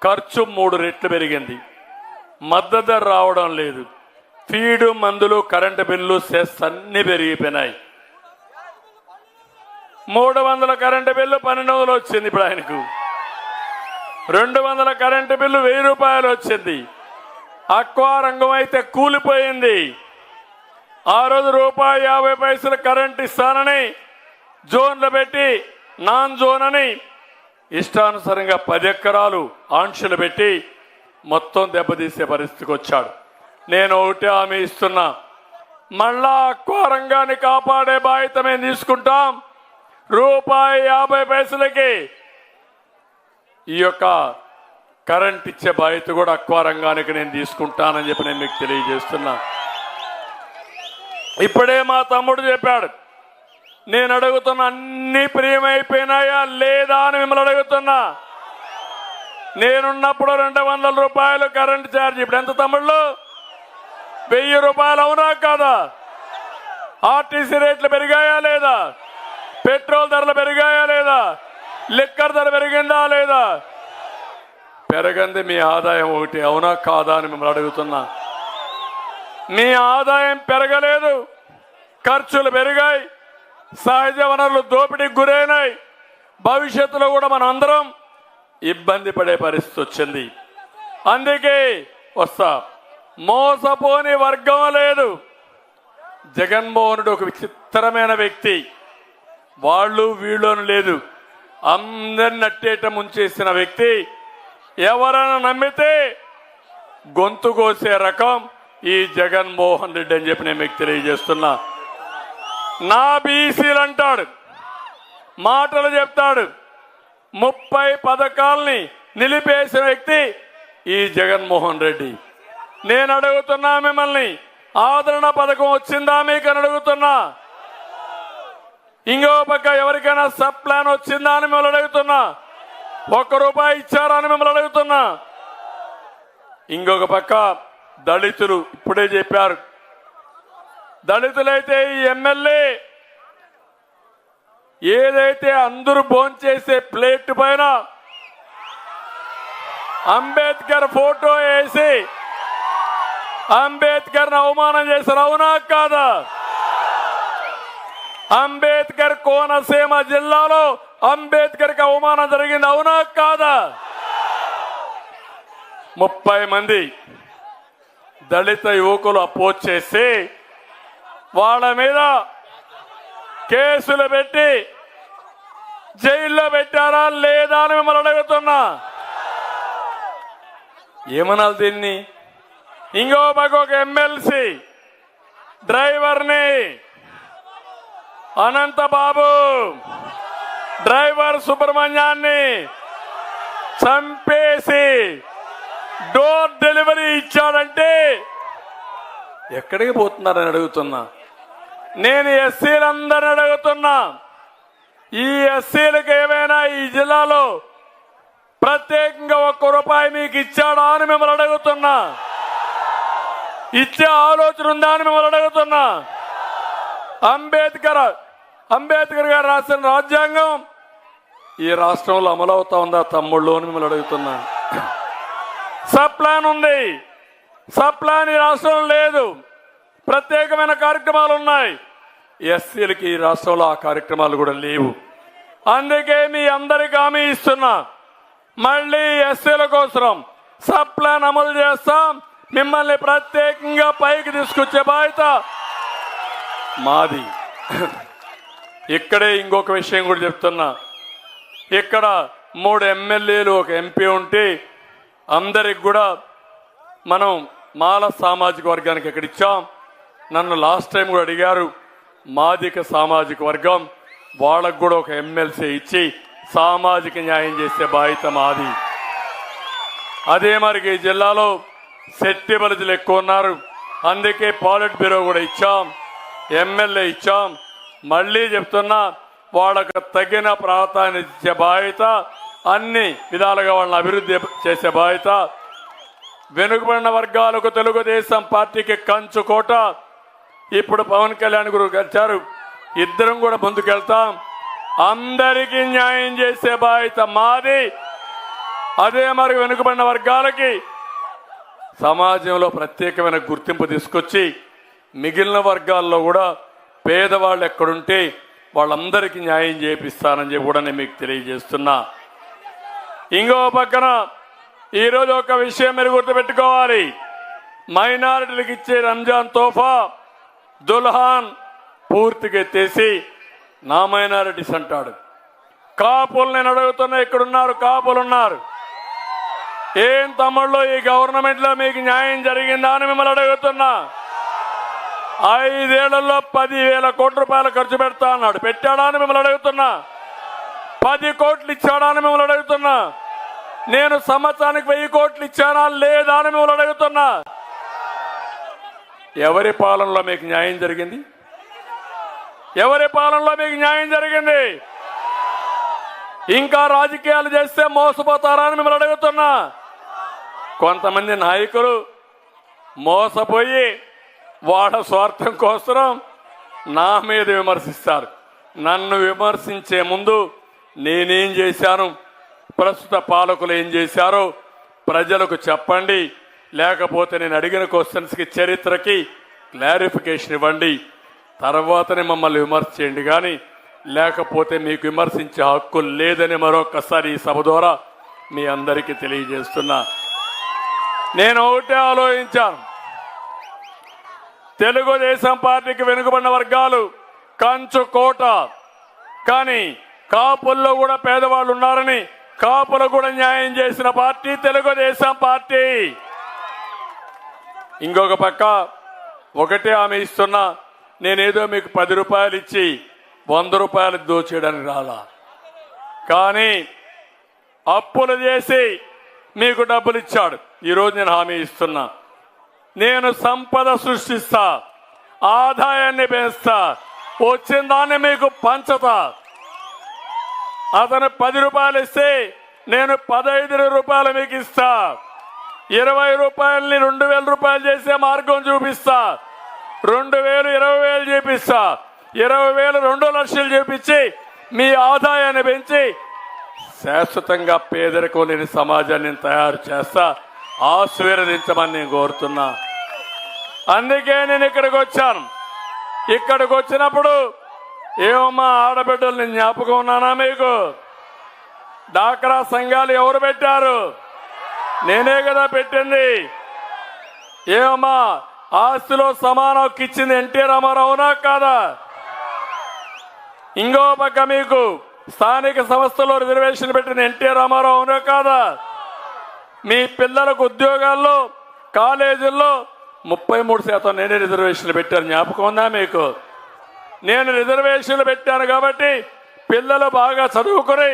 ఖర్చు 3 రెట్లు పెరిగింది, మద్దతు ధర రావడం లేదు, ఫీడు, మందులు, కరెంటు బిల్లు, సెస్ అన్ని పెరిగిపోయినాయి. 300 కరెంటు బిల్లు 1200 వచ్చింది. ఇప్పుడు ఆయనకు 200 కరెంటు బిల్లు 1000 రూపాయలు వచ్చింది. అక్వా రంగం అయితే కూలిపోయింది. ఆ రోజు ₹1.50 కరెంట్ ఇస్తానని జోన్లు పెట్టి నాన్ జోన్ అని ఇష్టానుసారంగా 10 ఎకరాలు ఆంక్షలు పెట్టి మొత్తం దెబ్బతీసే పరిస్థితికి వచ్చాడు. నేను ఒకటి హామీ ఇస్తున్నా, మళ్ళా అక్వా రంగాన్ని కాపాడే బాధ్యత మేము తీసుకుంటాం. ₹1.50కి ఈ యొక్క కరెంట్ ఇచ్చే బాధ్యత కూడా అక్వా రంగానికి నేను తీసుకుంటానని చెప్పి నేను మీకు తెలియజేస్తున్నా. ఇప్పుడే మా తమ్ముడు చెప్పాడు, నేను అడుగుతున్నా, అన్ని ప్రియమైపోయినాయా లేదా అని మిమ్మల్ని అడుగుతున్నా. నేనున్నప్పుడు 200 రూపాయలు కరెంట్ ఛార్జ్, ఇప్పుడు ఎంత తమ్ముళ్ళు? 1000 రూపాయలు. అవునా కాదా? ఆర్టీసీ రేట్లు పెరిగాయా లేదా? పెట్రోల్ ధరలు పెరిగాయా లేదా? లిక్కర్ ధర పెరిగిందా లేదా? పెరగంది మీ ఆదాయం ఒకటి, అవునా కాదా అని మిమ్మల్ని అడుగుతున్నా. మీ ఆదాయం పెరగలేదు, ఖర్చులు పెరిగాయి, సహజ వనరులు దోపిడీకి గురైనాయి. భవిష్యత్తులో కూడా మనం అందరం ఇబ్బంది పడే పరిస్థితి వచ్చింది. అందుకే వస్తా, మోసపోని వర్గం లేదు. జగన్మోహనుడు ఒక విచిత్రమైన వ్యక్తి, వాళ్ళు వీళ్ళను లేదు, అందరిని నట్టేట ముంచేసిన వ్యక్తి. ఎవరైనా నమ్మితే గొంతు కోసే రకం ఈ జగన్మోహన్ రెడ్డి అని చెప్పి నేను మీకు తెలియజేస్తున్నా. నా బీసీలు అంటాడు, మాటలు చెప్తాడు, 30 పథకాల్ని నిలిపేసిన వ్యక్తి ఈ జగన్మోహన్ రెడ్డి. నేను అడుగుతున్నా మిమ్మల్ని, ఆదరణ పథకం వచ్చిందా మీకు అని అడుగుతున్నా. ఇంకో పక్క ఎవరికైనా సబ్ ప్లాన్ వచ్చిందా అని మిమ్మల్ని అడుగుతున్నా. ₹1 ఇచ్చారా అని మిమ్మల్ని అడుగుతున్నా. ఇంకొక పక్క దళితులు ఇప్పుడే చెప్పారు. దళితులైతే ఈ ఎమ్మెల్యే ఏదైతే అందరూ భోంచేసే ప్లేట్ పైన అంబేద్కర్ ఫోటో వేసి అంబేద్కర్ అవమానం చేశారు. అవునా కాదా? అంబేద్కర్ కోనసీమ జిల్లాలో అంబేద్కర్ కి అవమానం జరిగింది. అవునా కాదా? 30 మంది దళిత యువకులు అపోజ్ చేసి వాళ్ళ మీద కేసులు పెట్టి జైల్లో పెట్టారా లేదా అని మిమ్మల్ని అడుగుతున్నా. ఏమనాలి దీన్ని? ఇంకో పక్క ఒక ఎమ్మెల్సీ డ్రైవర్ని అనంతబాబు డ్రైవర్ సుబ్రహ్మణ్యాన్ని చంపేసి డోర్ డెలివరీ ఇచ్చాడంటే ఎక్కడికి పోతున్నారని అడుగుతున్నా. నేను ఎస్సీలందరిని అడుగుతున్నా, ఈ ఎస్సీలకు ఏమైనా ఈ జిల్లాలో ప్రత్యేకంగా ₹1 మీకు ఇచ్చాడా అని మిమ్మల్ని అడుగుతున్నా. ఇచ్చే ఆలోచన ఉందా అని మిమ్మల్ని అడుగుతున్నా. అంబేద్కర్ గారు రాసిన రాజ్యాంగం ఈ రాష్ట్రంలో అమలవుతా ఉందా తమ్ముళ్ళు అని మిమ్మల్ని అడుగుతున్నా. సబ్ ప్లాన్ ఉంది, సబ్ ప్లాన్ ఈ రాష్ట్రంలో లేదు. ప్రత్యేకమైన కార్యక్రమాలు ఉన్నాయి. ఎస్సీలకి ఈ రాష్ట్రంలో ఆ కార్యక్రమాలు కూడా లేవు. అందుకే మీ అందరికి హామీ ఇస్తున్నా, మళ్ళీ ఎస్సీల కోసం సబ్ ప్లాన్ అమలు చేస్తాం. మిమ్మల్ని ప్రత్యేకంగా పైకి తీసుకొచ్చే బాధ్యత మాది. ఇక్కడే ఇంకొక విషయం కూడా చెప్తున్నా. ఇక్కడ 3 ఎమ్మెల్యేలు 1 ఎంపీ ఉంటే అందరికి కూడా మనం మాల సామాజిక వర్గానికి ఎక్కడ ఇచ్చాం. నన్ను లాస్ట్ టైం కూడా అడిగారు. మాదిక సామాజిక వర్గం వాళ్ళకు కూడా 1 ఎమ్మెల్సీ ఇచ్చి సామాజిక న్యాయం చేసే బాధ్యత మాది. అదే మరి ఈ జిల్లాలో శెట్టి బలిజలు ఎక్కువ ఉన్నారు. అందుకే పాలిట్ బ్యూరో కూడా ఇచ్చాం, ఎమ్మెల్యే ఇచ్చాం. మళ్ళీ చెప్తున్నా, వాళ్ళకు తగిన ప్రాధాన్యత ఇచ్చే బాధ్యత, అన్ని విధాలుగా వాళ్ళని అభివృద్ధి చేసే బాధ్యత. వెనుకబడిన వర్గాలకు తెలుగుదేశం పార్టీకి కంచుకోట. ఇప్పుడు పవన్ కళ్యాణ్ గారు వచ్చారు, ఇద్దరం కూడా ముందుకెళ్తాం. అందరికీ న్యాయం చేసే బాధ్యత మాది. అదే మరి వెనుకబడిన వర్గాలకి సమాజంలో ప్రత్యేకమైన గుర్తింపు తీసుకొచ్చి మిగిలిన వర్గాల్లో కూడా పేదవాళ్ళు ఎక్కడుంటే వాళ్ళందరికీ న్యాయం చేపిస్తానని చెప్పి కూడా నేను మీకు తెలియజేస్తున్నా. ఇంకో పక్కన ఈరోజు ఒక విషయం మీరు గుర్తుపెట్టుకోవాలి. మైనారిటీలకు ఇచ్చే రంజాన్ తోఫా దుల్హాన్ పూర్తిగా ఎత్తేసి నా మైనారిటీస్ అంటాడు. కాపులు నేను అడుగుతున్నా, ఇక్కడున్నారు కాపులు ఉన్నారు. ఏం తమ్ముళ్ళు ఈ గవర్నమెంట్ లో మీకు న్యాయం జరిగిందా అని మిమ్మల్ని అడుగుతున్నా. 5 ఏళ్లలో 10,000 కోట్ల రూపాయలు ఖర్చు పెడతా అన్నాడు, పెట్టాడా అని మిమ్మల్ని అడుగుతున్నా. 10 కోట్లు ఇచ్చాడా అని మిమ్మల్ని అడుగుతున్నా. నేను సంవత్సరానికి 1000 కోట్లు ఇచ్చానా లేదా అని మిమ్మల్ని అడుగుతున్నా. ఎవరి పాలనలో మీకు న్యాయం జరిగింది? ఎవరి పాలనలో మీకు న్యాయం జరిగింది? ఇంకా రాజకీయాలు చేస్తే మోసపోతారా అని మిమ్మల్ని అడుగుతున్నా. కొంతమంది నాయకులు మోసపోయి వాళ్ళ స్వార్థం కోసం నా మీద విమర్శిస్తారు. నన్ను విమర్శించే ముందు నేనేం చేశాను, ప్రస్తుత పాలకులు ఏం చేశారో ప్రజలకు చెప్పండి. లేకపోతే నేను అడిగిన క్వశ్చన్స్కి చరిత్రకి క్లారిఫికేషన్ ఇవ్వండి. తర్వాతనే మమ్మల్ని విమర్శ చేయండి. కానీ లేకపోతే మీకు విమర్శించే హక్కు లేదని మరొకసారి ఈ సభ ద్వారా మీ అందరికీ తెలియజేస్తున్నా. నేను ఒకటే ఆలోచించాను, తెలుగుదేశం పార్టీకి వెనుకబడిన వర్గాలు కంచు కోట. కానీ కాపుల్లో కూడా పేదవాళ్ళు ఉన్నారని కాపులకు కూడా న్యాయం చేసిన పార్టీ తెలుగుదేశం పార్టీ. ఇంకొక పక్క ఒకటే ఆమె ఇస్తున్నా, నేనేదో మీకు 10 రూపాయలు ఇచ్చి 100 రూపాయలు దోచేయడానికి రాలా. కానీ అప్పులు చేసి మీకు డబ్బులు ఇచ్చాడు. ఈరోజు నేను హామీ ఇస్తున్నా, నేను సంపద సృష్టిస్తా, ఆదాయాన్ని పెంచుతా, వచ్చిన దాన్ని మీకు పంచతా. అతను 10 రూపాయలు ఇస్తే నేను 15 రూపాయలు మీకు ఇస్తా. 20 రూపాయలని 2000 రూపాయలు చేసే మార్గం చూపిస్తా. 2000 20,000 చేపిస్తా. 20,000 2 లక్షలు చూపించి మీ ఆదాయాన్ని పెంచి శాశ్వతంగా పేదరికం లేని సమాజాన్ని తయారు చేస్తా. ఆశీర్వదించమని నేను కోరుతున్నా. అందుకే నేను ఇక్కడికి వచ్చాను. ఇక్కడికి వచ్చినప్పుడు ఏమమ్మా ఆడబిడ్డలు నేను జ్ఞాపకం ఉన్నానా మీకు? డాక్రా సంఘాలు ఎవరు పెట్టారు? నేనే కదా పెట్టింది. ఏమమ్మా ఆస్తిలో సమాన హక్కు ఇచ్చింది ఎన్టీ రామారావు అవునా కాదా? ఇంకో పక్క మీకు స్థానిక సంస్థలో రిజర్వేషన్ పెట్టిన ఎన్టీ రామారావు అవునా కాదా? మీ పిల్లలకు ఉద్యోగాల్లో కాలేజీల్లో 33% నేనే రిజర్వేషన్లు పెట్టాను. జ్ఞాపకం ఉందా మీకు? నేను రిజర్వేషన్లు పెట్టాను కాబట్టి పిల్లలు బాగా చదువుకుని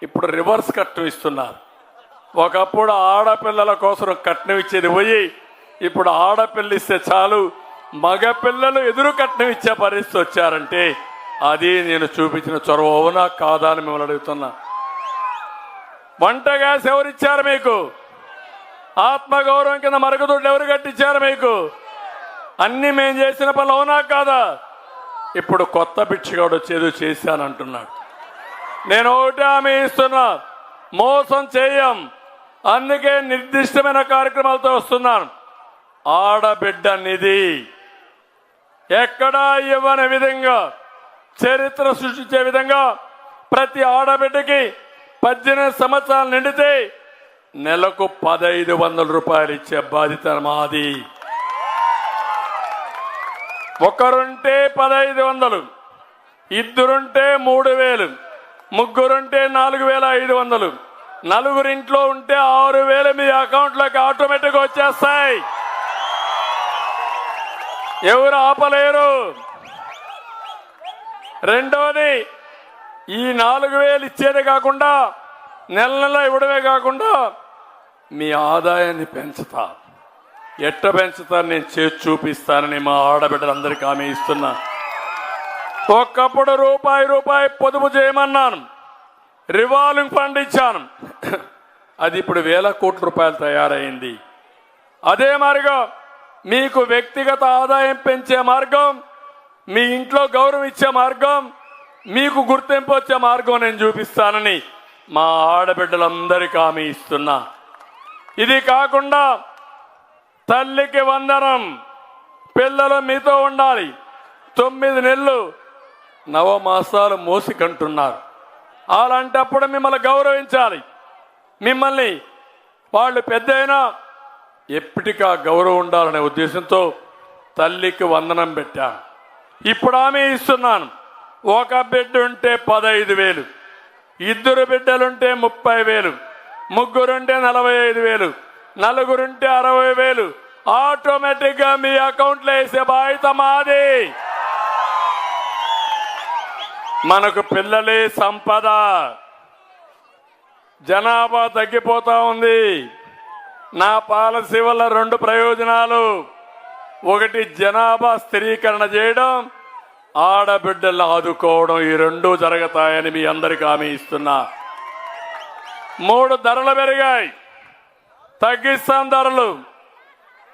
ఇప్పుడు రివర్స్ కట్నం ఇస్తున్నారు. ఒకప్పుడు ఆడపిల్లల కోసం కట్నం ఇచ్చేది పోయి ఇప్పుడు ఆడపిల్ల ఇస్తే చాలు మగ పిల్లలు ఎదురు కట్నం ఇచ్చే పరిస్థితి వచ్చారంటే అది నేను చూపించిన చొరవ అవునా కాదా అని మిమ్మల్ని అడుగుతున్నా. వంట గ్యాస్ ఎవరిచ్చారు మీకు? ఆత్మగౌరవం కింద మరుగుదొడ్లు ఎవరు కట్టించారు మీకు? అన్ని మేము చేసిన పనులు అవునా కాదా? ఇప్పుడు కొత్త బిచ్చగాడు వచ్చేదో చేశానంటున్నాడు. నేను ఒకటి హామీ ఇస్తున్నా, మోసం చేయం. అందుకే నిర్దిష్టమైన కార్యక్రమాలతో వస్తున్నాను. ఆడబిడ్డ నిధి ఎక్కడా ఇవ్వని విధంగా చరిత్ర సృష్టించే విధంగా ప్రతి ఆడబిడ్డకి 18 సంవత్సరాలు నిండితే నెలకు 1,500 రూపాయలు ఇచ్చే బాధ్యత మాది. ఒకరుంటే 1,500, ఇద్దరుంటే 3,000, ముగ్గురుంటే 4,500, నలుగురింట్లో ఉంటే 6,000 మీ అకౌంట్లోకి ఆటోమేటిక్గా వచ్చేస్తాయి. ఎవరు ఆపలేరు. రెండోది, ఈ 4,000 ఇచ్చేదే కాకుండా నెల నెల ఇవ్వడమే కాకుండా మీ ఆదాయాన్ని పెంచుతా. ఎట్ట పెంచుతా నేను చేసి చూపిస్తానని మా ఆడబిడ్డలందరికీ హామీ ఇస్తున్నా. ఒక్కప్పుడు రూపాయి పొదుపు చేయమన్నాను, రివాల్వింగ్ ఫండ్ ఇచ్చాను. అది ఇప్పుడు 1,000 కోట్ల రూపాయలు తయారైంది. అదే మారిగా మీకు వ్యక్తిగత ఆదాయం పెంచే మార్గం, మీ ఇంట్లో గౌరవం ఇచ్చే మార్గం, మీకు గుర్తింపు వచ్చే మార్గం నేను చూపిస్తానని మా ఆడబిడ్డలందరికీ హామీ ఇస్తున్నా. ఇది కాకుండా తల్లికి వందనం, పిల్లలు మీతో ఉండాలి. 9 నెలలు నవమాసాలు మోసి కంటున్నారు. అలాంటప్పుడు మిమ్మల్ని గౌరవించాలి. మిమ్మల్ని వాళ్ళు పెద్ద అయినా ఎప్పటికా గౌరవం ఉండాలనే ఉద్దేశంతో తల్లికి వందనం పెట్టాను. ఇప్పుడు హామీ ఇస్తున్నాను, ఒక బిడ్డ ఉంటే 15,000, ఇద్దరు బిడ్డలుంటే 30,000, ముగ్గురుంటే 45,000, నలుగురుంటే 60,000 ఆటోమేటిక్ గా మీ అకౌంట్లో వేసే బాధ్యత మాది. మనకు పిల్లలే సంపద. జనాభా తగ్గిపోతా ఉంది. నా పాలసీ వల్ల 2 ప్రయోజనాలు. ఒకటి, జనాభా స్థిరీకరణ చేయడం, ఆడబిడ్డలను ఆదుకోవడం. ఈ 2 జరుగుతాయని మీ అందరికీ హామీ ఇస్తున్నా. 3, ధరలు పెరిగాయి, తగ్గిస్తాం ధరలు.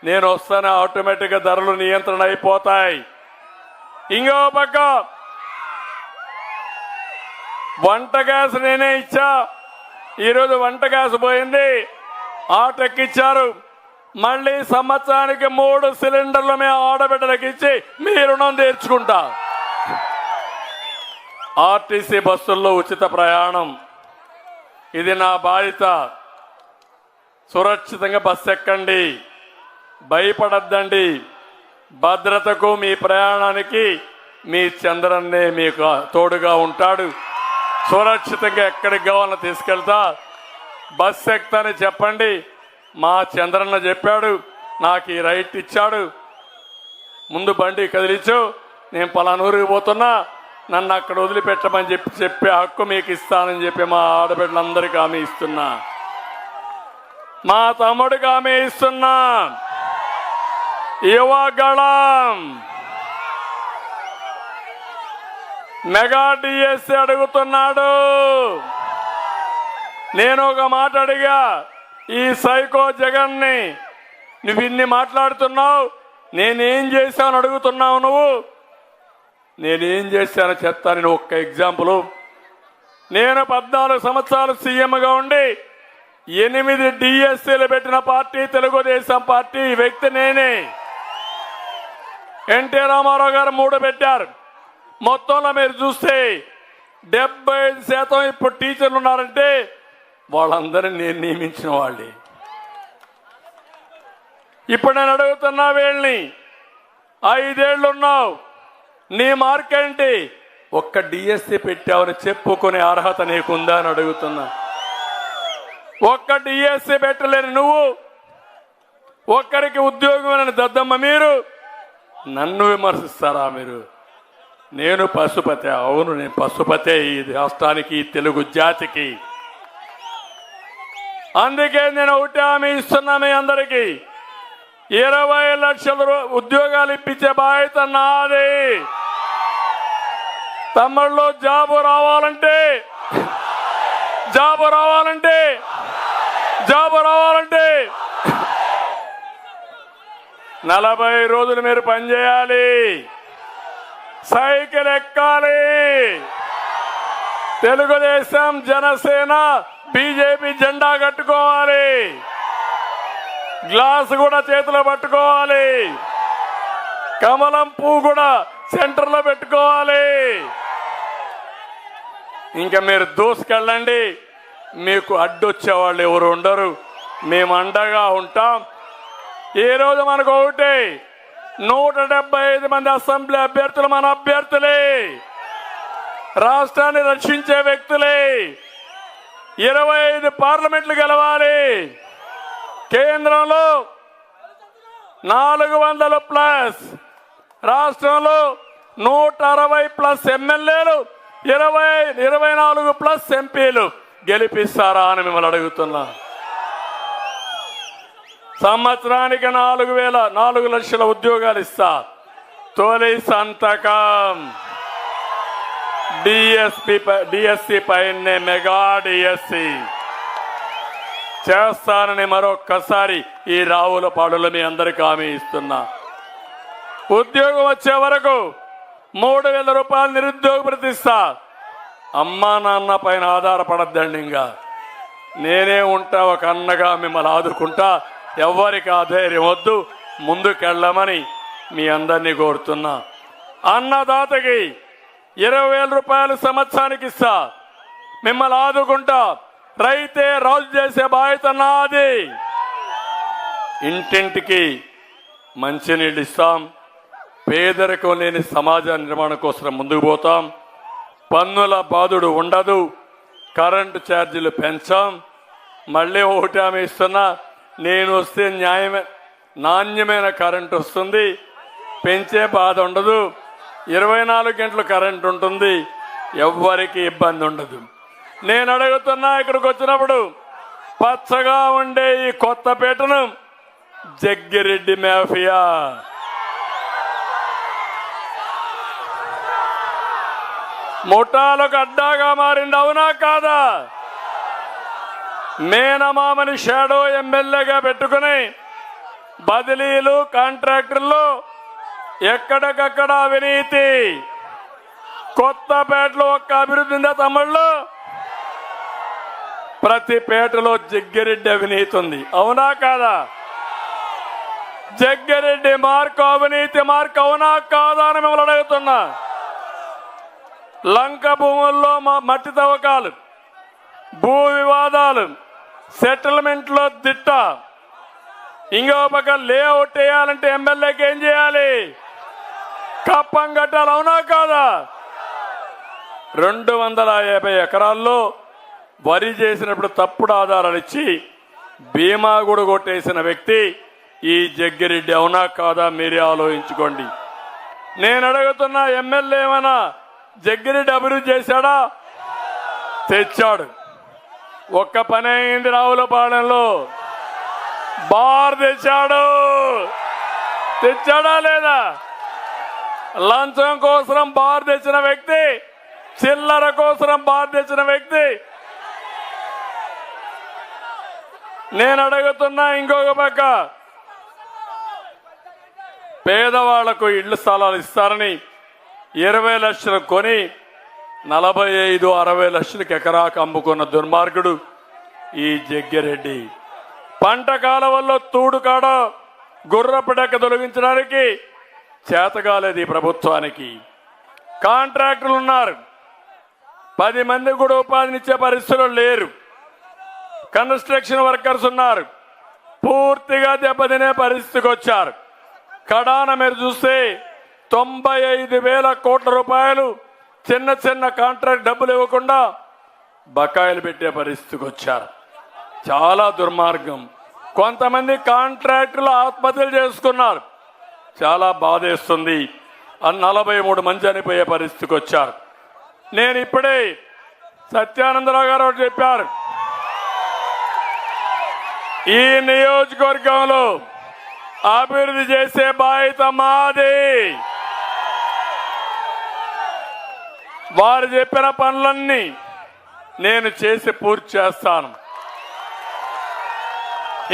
నేను వస్తానే ఆటోమేటిక్గా ధరలు నియంత్రణ అయిపోతాయి. ఇంకో పక్క వంట గ్యాస్ నేనే ఇచ్చా. ఈరోజు వంట గ్యాస్ పోయింది, ఆటెక్కిచ్చారు. మళ్ళీ సంవత్సరానికి 3 సిలిండర్లు మేము ఆడబిడ్డలకు ఇచ్చి మీ రుణం తీర్చుకుంటా. ఆర్టీసీ బస్సుల్లో ఉచిత ప్రయాణం, ఇది నా బాధ్యత. సురక్షితంగా బస్సు ఎక్కండి, భయపడద్దండి. భద్రతకు మీ ప్రయాణానికి మీ చంద్రన్నే మీకు తోడుగా ఉంటాడు. సురక్షితంగా ఎక్కడికి కావాలని తీసుకెళ్తా. బస్సు ఎక్కుతానని చెప్పండి. మా చంద్రన్న చెప్పాడు, నాకు ఈ రైట్ ఇచ్చాడు. ముందు బండి కదిలించు, నేను పలానూరుకి పోతున్నా, నన్ను అక్కడ వదిలిపెట్టమని చెప్పే హక్కు మీకు ఇస్తానని చెప్పి మా ఆడబిడ్డలందరికీ హామీ ఇస్తున్నా. మా తమ్ముడికి హామీ ఇస్తున్నా. యువగళం మెగా డిఎస్సి అడుగుతున్నాడు. నేను ఒక మాట అడిగా, ఈ సైకో జగన్ని, నువ్వు ఇన్ని మాట్లాడుతున్నావు, నేనేం చేశాను అడుగుతున్నావు నువ్వు. నేనేం చేశానో చెప్తాను. ఒక్క ఎగ్జాంపుల్. నేను 14 సంవత్సరాలు సీఎంగా ఉండి 8 డిఎస్సీలు పెట్టిన పార్టీ తెలుగుదేశం పార్టీ. ఈ వ్యక్తి నేనే. ఎన్టీ రామారావు గారు 3 పెట్టారు. మొత్తంలో మీరు చూస్తే 75% ఇప్పుడు టీచర్లు ఉన్నారంటే వాళ్ళందరినీ నేను నియమించిన వాళ్ళే. ఇప్పుడు నేను అడుగుతున్నా, వీళ్ళని 5 ఏళ్ళు ఉన్నావు, నీ మార్క్ ఏంటి? ఒక్క డిఎస్సి పెట్టావని చెప్పుకునే అర్హత నీకుందా అని అడుగుతున్నా. ఒక్క డిఎస్సి పెట్టలేరు నువ్వు, ఒక్కరికి ఉద్యోగం దద్దమ్మ మీరు, నన్ను విమర్శిస్తారా మీరు? నేను పశుపతి. అవును, నేను పశుపతే ఈ రాష్ట్రానికి, ఈ తెలుగు జాతికి. అందుకే నేను ఒకటి హామీ ఇస్తున్నా మీ అందరికీ, 20 లక్షల ఉద్యోగాలు ఇప్పించే బాధ్యత నాది. తమ్ముళ్ళు, జాబు రావాలంటే 40 రోజులు మీరు పనిచేయాలి, సైకిల్ ఎక్కాలి. తెలుగుదేశం, జనసేన, బీజేపీ జెండా కట్టుకోవాలి, గ్లాస్ కూడా చేతిలో పట్టుకోవాలి, కమలం పువ్వు కూడా సెంటర్లో పెట్టుకోవాలి. ఇంకా మీరు దూసుకెళ్ళండి, మీకు అడ్డొచ్చేవాళ్ళు ఎవరు ఉండరు. మేము అండగా ఉంటాం. ఈరోజు మనకు ఒకటే, 175 మంది అసెంబ్లీ అభ్యర్థులు మన అభ్యర్థులే, రాష్ట్రాన్ని రక్షించే వ్యక్తులే. 25 పార్లమెంట్లు గెలవాలి. కేంద్రంలో 400+, రాష్ట్రంలో 160+ ఎమ్మెల్యేలు, 24+ ఎంపీలు గెలిపిస్తారా అని మిమ్మల్ని అడుగుతున్నా. సంవత్సరానికి 4 లక్షల ఉద్యోగాలు ఇస్తా. తొలి సంతకం డిఎస్సి పైనే, మెగా డిఎస్సి చేస్తానని మరొక్కసారి ఈ రావులపాడులో మీ అందరికీ హామీ ఇస్తున్నా. ఉద్యోగం వచ్చే వరకు 3,000 రూపాయలు నిరుద్యోగ ప్రతిస్తా. అమ్మా నాన్న పైన ఆధారపడద్దండి. ఇంకా నేనే ఉంటా, ఒక అన్నగా మిమ్మల్ని ఆదుకుంటా. ఎవరికి ఆధైర్యం వద్దు, ముందుకెళ్ళమని మీ అందరినీ కోరుతున్నా. అన్నదాతకి 20,000 రూపాయలు సంవత్సరానికి ఇస్తా, మిమ్మల్ని ఆదుకుంటా. రైతే రాజు చేసే బాధ్యత నాది. ఇంటింటికి మంచినీళ్ళు ఇస్తాం. పేదరికం లేని సమాజ నిర్మాణం కోసం ముందుకు పోతాం. పన్నుల బాధుడు ఉండదు. కరెంటు ఛార్జీలు పెంచాం. మళ్ళీ ఒకటి హామీ ఇస్తున్నా, నేను వస్తే నాణ్యమైన కరెంటు వస్తుంది, పెంచే బాధ ఉండదు. 24 గంటలు కరెంటు ఉంటుంది, ఎవ్వరికి ఇబ్బంది ఉండదు. నేను అడుగుతున్నా, ఇక్కడికి వచ్చినప్పుడు పచ్చగా ఉండే ఈ కొత్తపేటను జగ్గిరెడ్డి మాఫియా, ముఠాలకు అడ్డాగా మారింది, అవునా కాదా? మేనమామని షాడో ఎమ్మెల్యేగా పెట్టుకుని బదిలీలు, కాంట్రాక్టర్లు, ఎక్కడికక్కడ అవినీతి. కొత్తపేటలో ఒక్క అభివృద్ధి ఉందా తమ్ముళ్ళు? ప్రతి పేటలో జగ్గిరెడ్డి అవినీతి ఉంది, అవునా కాదా? జగ్గిరెడ్డి మార్క్ అవినీతి మార్క్, అవునా కాదా అని మిమ్మల్ని అడుగుతున్నా. లంక భూముల్లో మట్టి తవ్వకాలు, భూ వివాదాలు, సెటిల్మెంట్లో దిట్ట. ఇంకో పక్క లేఅవుట్ వేయాలంటే ఎమ్మెల్యేకి ఏం చేయాలి? కప్పం కట్టాలి, అవునా కాదా? 250 ఎకరాల్లో వరి చేసినప్పుడు తప్పుడు ఆధారాలు ఇచ్చి బీమా కూడా కొట్టేసిన వ్యక్తి ఈ జగ్గిరెడ్డి, అవునా కాదా? మీరే ఆలోచించుకోండి. నేను అడుగుతున్నా, ఎమ్మెల్యే ఏమైనా జగ్గిరెడ్డి అభివృద్ధి చేశాడా? తెచ్చాడు. ఒక్క పని అయింది రావులపాలెంలో, బార్ తెచ్చాడా లేదా? లంచం కోసం బార్ తెచ్చిన వ్యక్తి చిల్లర కోసం బాధించిన వ్యక్తి. నేను అడుగుతున్నా ఇంకొక పక్క, పేదవాళ్లకు ఇళ్ల స్థలాలు ఇస్తారని 20 లక్షలు కొని 45-60 లక్షలకు ఎకరాకు అమ్ముకున్న దుర్మార్గుడు ఈ జగ్గిరెడ్డి. పంట కాలవల్లో తూడుకాడ గుర్రపడక తొలగించడానికి చేతగాలేదు ఈ ప్రభుత్వానికి. కాంట్రాక్టర్లు ఉన్నారు, 10 మంది కూడా ఉపాధినిచ్చే పరిస్థితులు లేరు. కన్స్ట్రక్షన్ వర్కర్స్ ఉన్నారు, పూర్తిగా దెబ్బతినే పరిస్థితికి వచ్చారు. కడాన మీరు చూస్తే 95,000 కోట్ల రూపాయలు చిన్న చిన్న కాంట్రాక్ట్ డబ్బులు ఇవ్వకుండా బకాయిలు పెట్టే పరిస్థితికి వచ్చారు. చాలా దుర్మార్గం. కొంతమంది కాంట్రాక్టులు ఆత్మహత్యలు చేసుకున్నారు. చాలా బాధేస్తుంది. 43 మంది చనిపోయే పరిస్థితికి వచ్చారు. నేను ఇప్పుడే సత్యానందరావు గారు ఒకటి చెప్పారు, ఈ నియోజకవర్గంలో అభివృద్ధి చేసే బాధ్యత మాది. వారు చెప్పిన పనులన్నీ నేను చేసి పూర్తి చేస్తాను.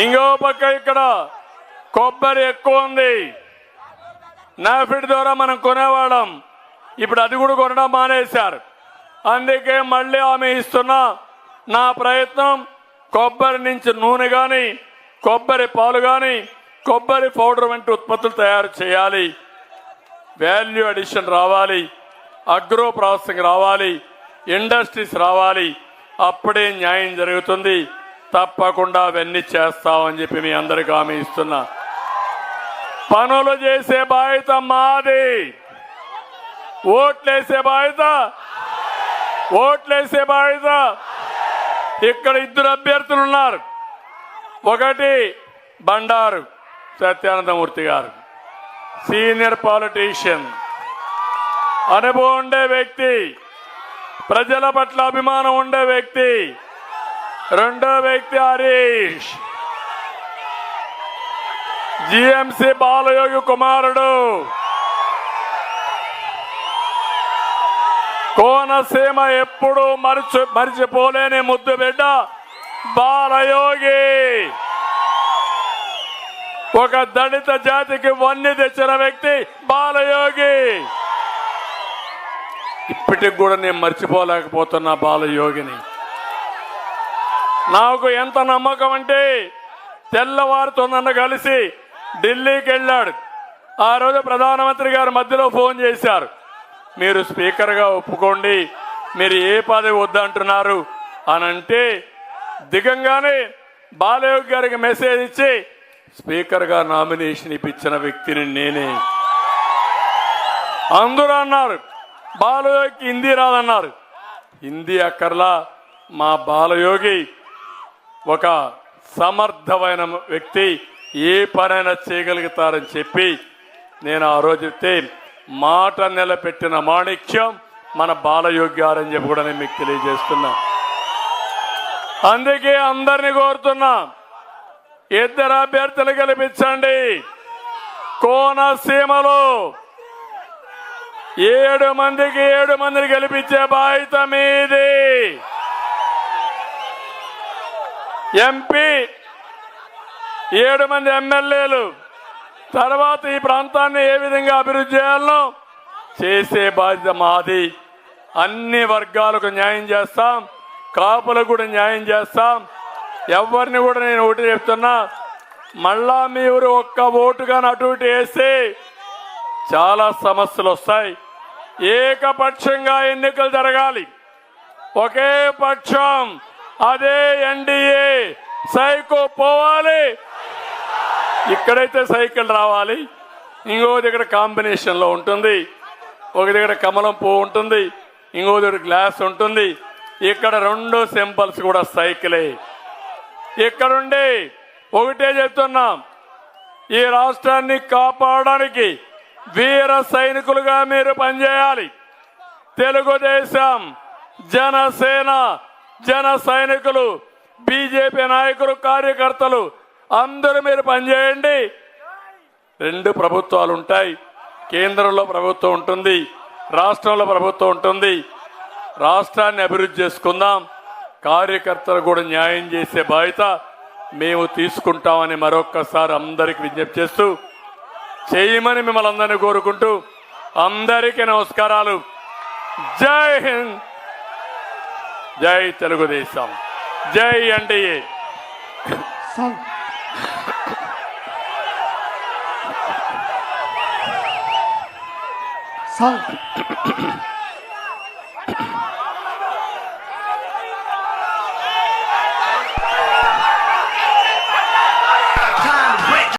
ఇంకో పక్క ఇక్కడ కొబ్బరి ఎక్కువ ఉంది. నాఫిడ్ ద్వారా మనం కొనేవాళ్ళం, ఇప్పుడు అది కూడా కొనడం మానేశారు. అందుకే మళ్ళీ ఆమె ఇస్తున్నా నా ప్రయత్నం కొబ్బరి నుంచి నూనె కానీ, కొబ్బరి పాలు కానీ, కొబ్బరి పౌడర్ వంటి ఉత్పత్తులు తయారు చేయాలి. వాల్యూ అడిషన్ రావాలి, అగ్రో ప్రాసెసింగ్ రావాలి, ఇండస్ట్రీస్ రావాలి. అప్పుడే న్యాయం జరుగుతుంది. తప్పకుండా అవన్నీ చేస్తామని చెప్పి మీ అందరికీ హామీ ఇస్తున్నా. పనులు చేసే బాధ్యత మాది, ఓట్లేసే బాధ్యత ఇక్కడ 2 అభ్యర్థులు ఉన్నారు. ఒకటి బండారు సత్యానందమూర్తి గారు, సీనియర్ పాలిటీషియన్, అనుభవం ఉండే వ్యక్తి, ప్రజల పట్ల అభిమానం ఉండే వ్యక్తి. రెండో వ్యక్తి హరీష్, జిఎంసి బాలయోగి కుమారుడు, కోనసీమ ఎప్పుడూ మరిచిపోలేని ముద్దు బిడ్డ బాలయోగి. ఒక దళిత జాతికి వన్నె తెచ్చిన వ్యక్తి బాలయోగి. ఇప్పటికి కూడా నేను మర్చిపోలేకపోతున్నా బాలయోగిని. నాకు ఎంత నమ్మకం అంటే తెల్లవారితో నన్ను కలిసి ఢిల్లీకి వెళ్ళాడు. ఆ రోజు ప్రధానమంత్రి గారు మధ్యలో ఫోన్ చేశారు, మీరు స్పీకర్గా ఒప్పుకోండి, మీరు ఏ పదవి వద్దంటున్నారు అని అంటే దిగంగానే బాలయోగి గారికి మెసేజ్ ఇచ్చి స్పీకర్గా నామినేషన్ ఇప్పించిన వ్యక్తిని నేనే. అందరూ అన్నారు బాలయోగికి హిందీ రాదన్నారు. హిందీ అక్కర్లా, మా బాలయోగి ఒక సమర్థమైన వ్యక్తి, ఏ పనైనా చేయగలుగుతారని చెప్పి నేను ఆ రోజు చెప్తే మాట నిలబెట్టిన మాణిక్యం మన బాలయోగి గారని చెప్పి కూడా నేను మీకు తెలియజేస్తున్నా. అందుకే అందరినీ కోరుతున్నా, 2 అభ్యర్థులు గెలిపించండి. కోనసీమలో 7 మందికి 7 మందిని గెలిపించే బాధ్యత మీది. ఎంపీ 7 మంది ఎమ్మెల్యేలు, తర్వాత ఈ ప్రాంతాన్ని ఏ విధంగా అభివృద్ధి చేయాలనో చేసే బాధ్యత మాది. అన్ని వర్గాలకు న్యాయం చేస్తాం, కాపులకు కూడా న్యాయం చేస్తాం. ఎవరిని కూడా నేను ఒకటి చెప్తున్నా, మళ్ళా మీరు ఒక్క ఓటుగా అటు ఇటు వేస్తే చాలా సమస్యలు వస్తాయి. ఏకపక్షంగా ఎన్నికలు జరగాలి. ఒకే పక్షం, అదే ఎన్డీఏ. సైకో పోవాలి, ఇక్కడైతే సైకిల్ రావాలి, ఇంకో దగ్గర కాంబినేషన్ లో ఉంటుంది, ఒక దగ్గర కమలం పువ్వు ఉంటుంది, ఇంకో దగ్గర గ్లాస్ ఉంటుంది. ఇక్కడ 2 సింబల్స్ కూడా సైకిలే. ఇక్కడుండి ఒకటే చెప్తున్నాం, ఈ రాష్ట్రాన్ని కాపాడడానికి వీర సైనికులుగా మీరు పనిచేయాలి. తెలుగుదేశం, జనసేన, జన సైనికులు, బీజేపీ నాయకులు, కార్యకర్తలు అందరూ మీరు పనిచేయండి. 2 ప్రభుత్వాలు ఉంటాయి. కేంద్రంలో ప్రభుత్వం ఉంటుంది, రాష్ట్రంలో ప్రభుత్వం ఉంటుంది. రాష్ట్రాన్ని అభివృద్ధి చేసుకుందాం, కార్యకర్తలు కూడా న్యాయం చేసే బాధ్యత మేము తీసుకుంటామని మరొక్కసారి అందరికి విజ్ఞప్తి చేస్తూ చేయమని మిమ్మల్ని అందరినీ కోరుకుంటూ అందరికీ నమస్కారాలు. జై హింద్, జై తెలుగుదేశం, జై ఎన్డీఏ.
సార్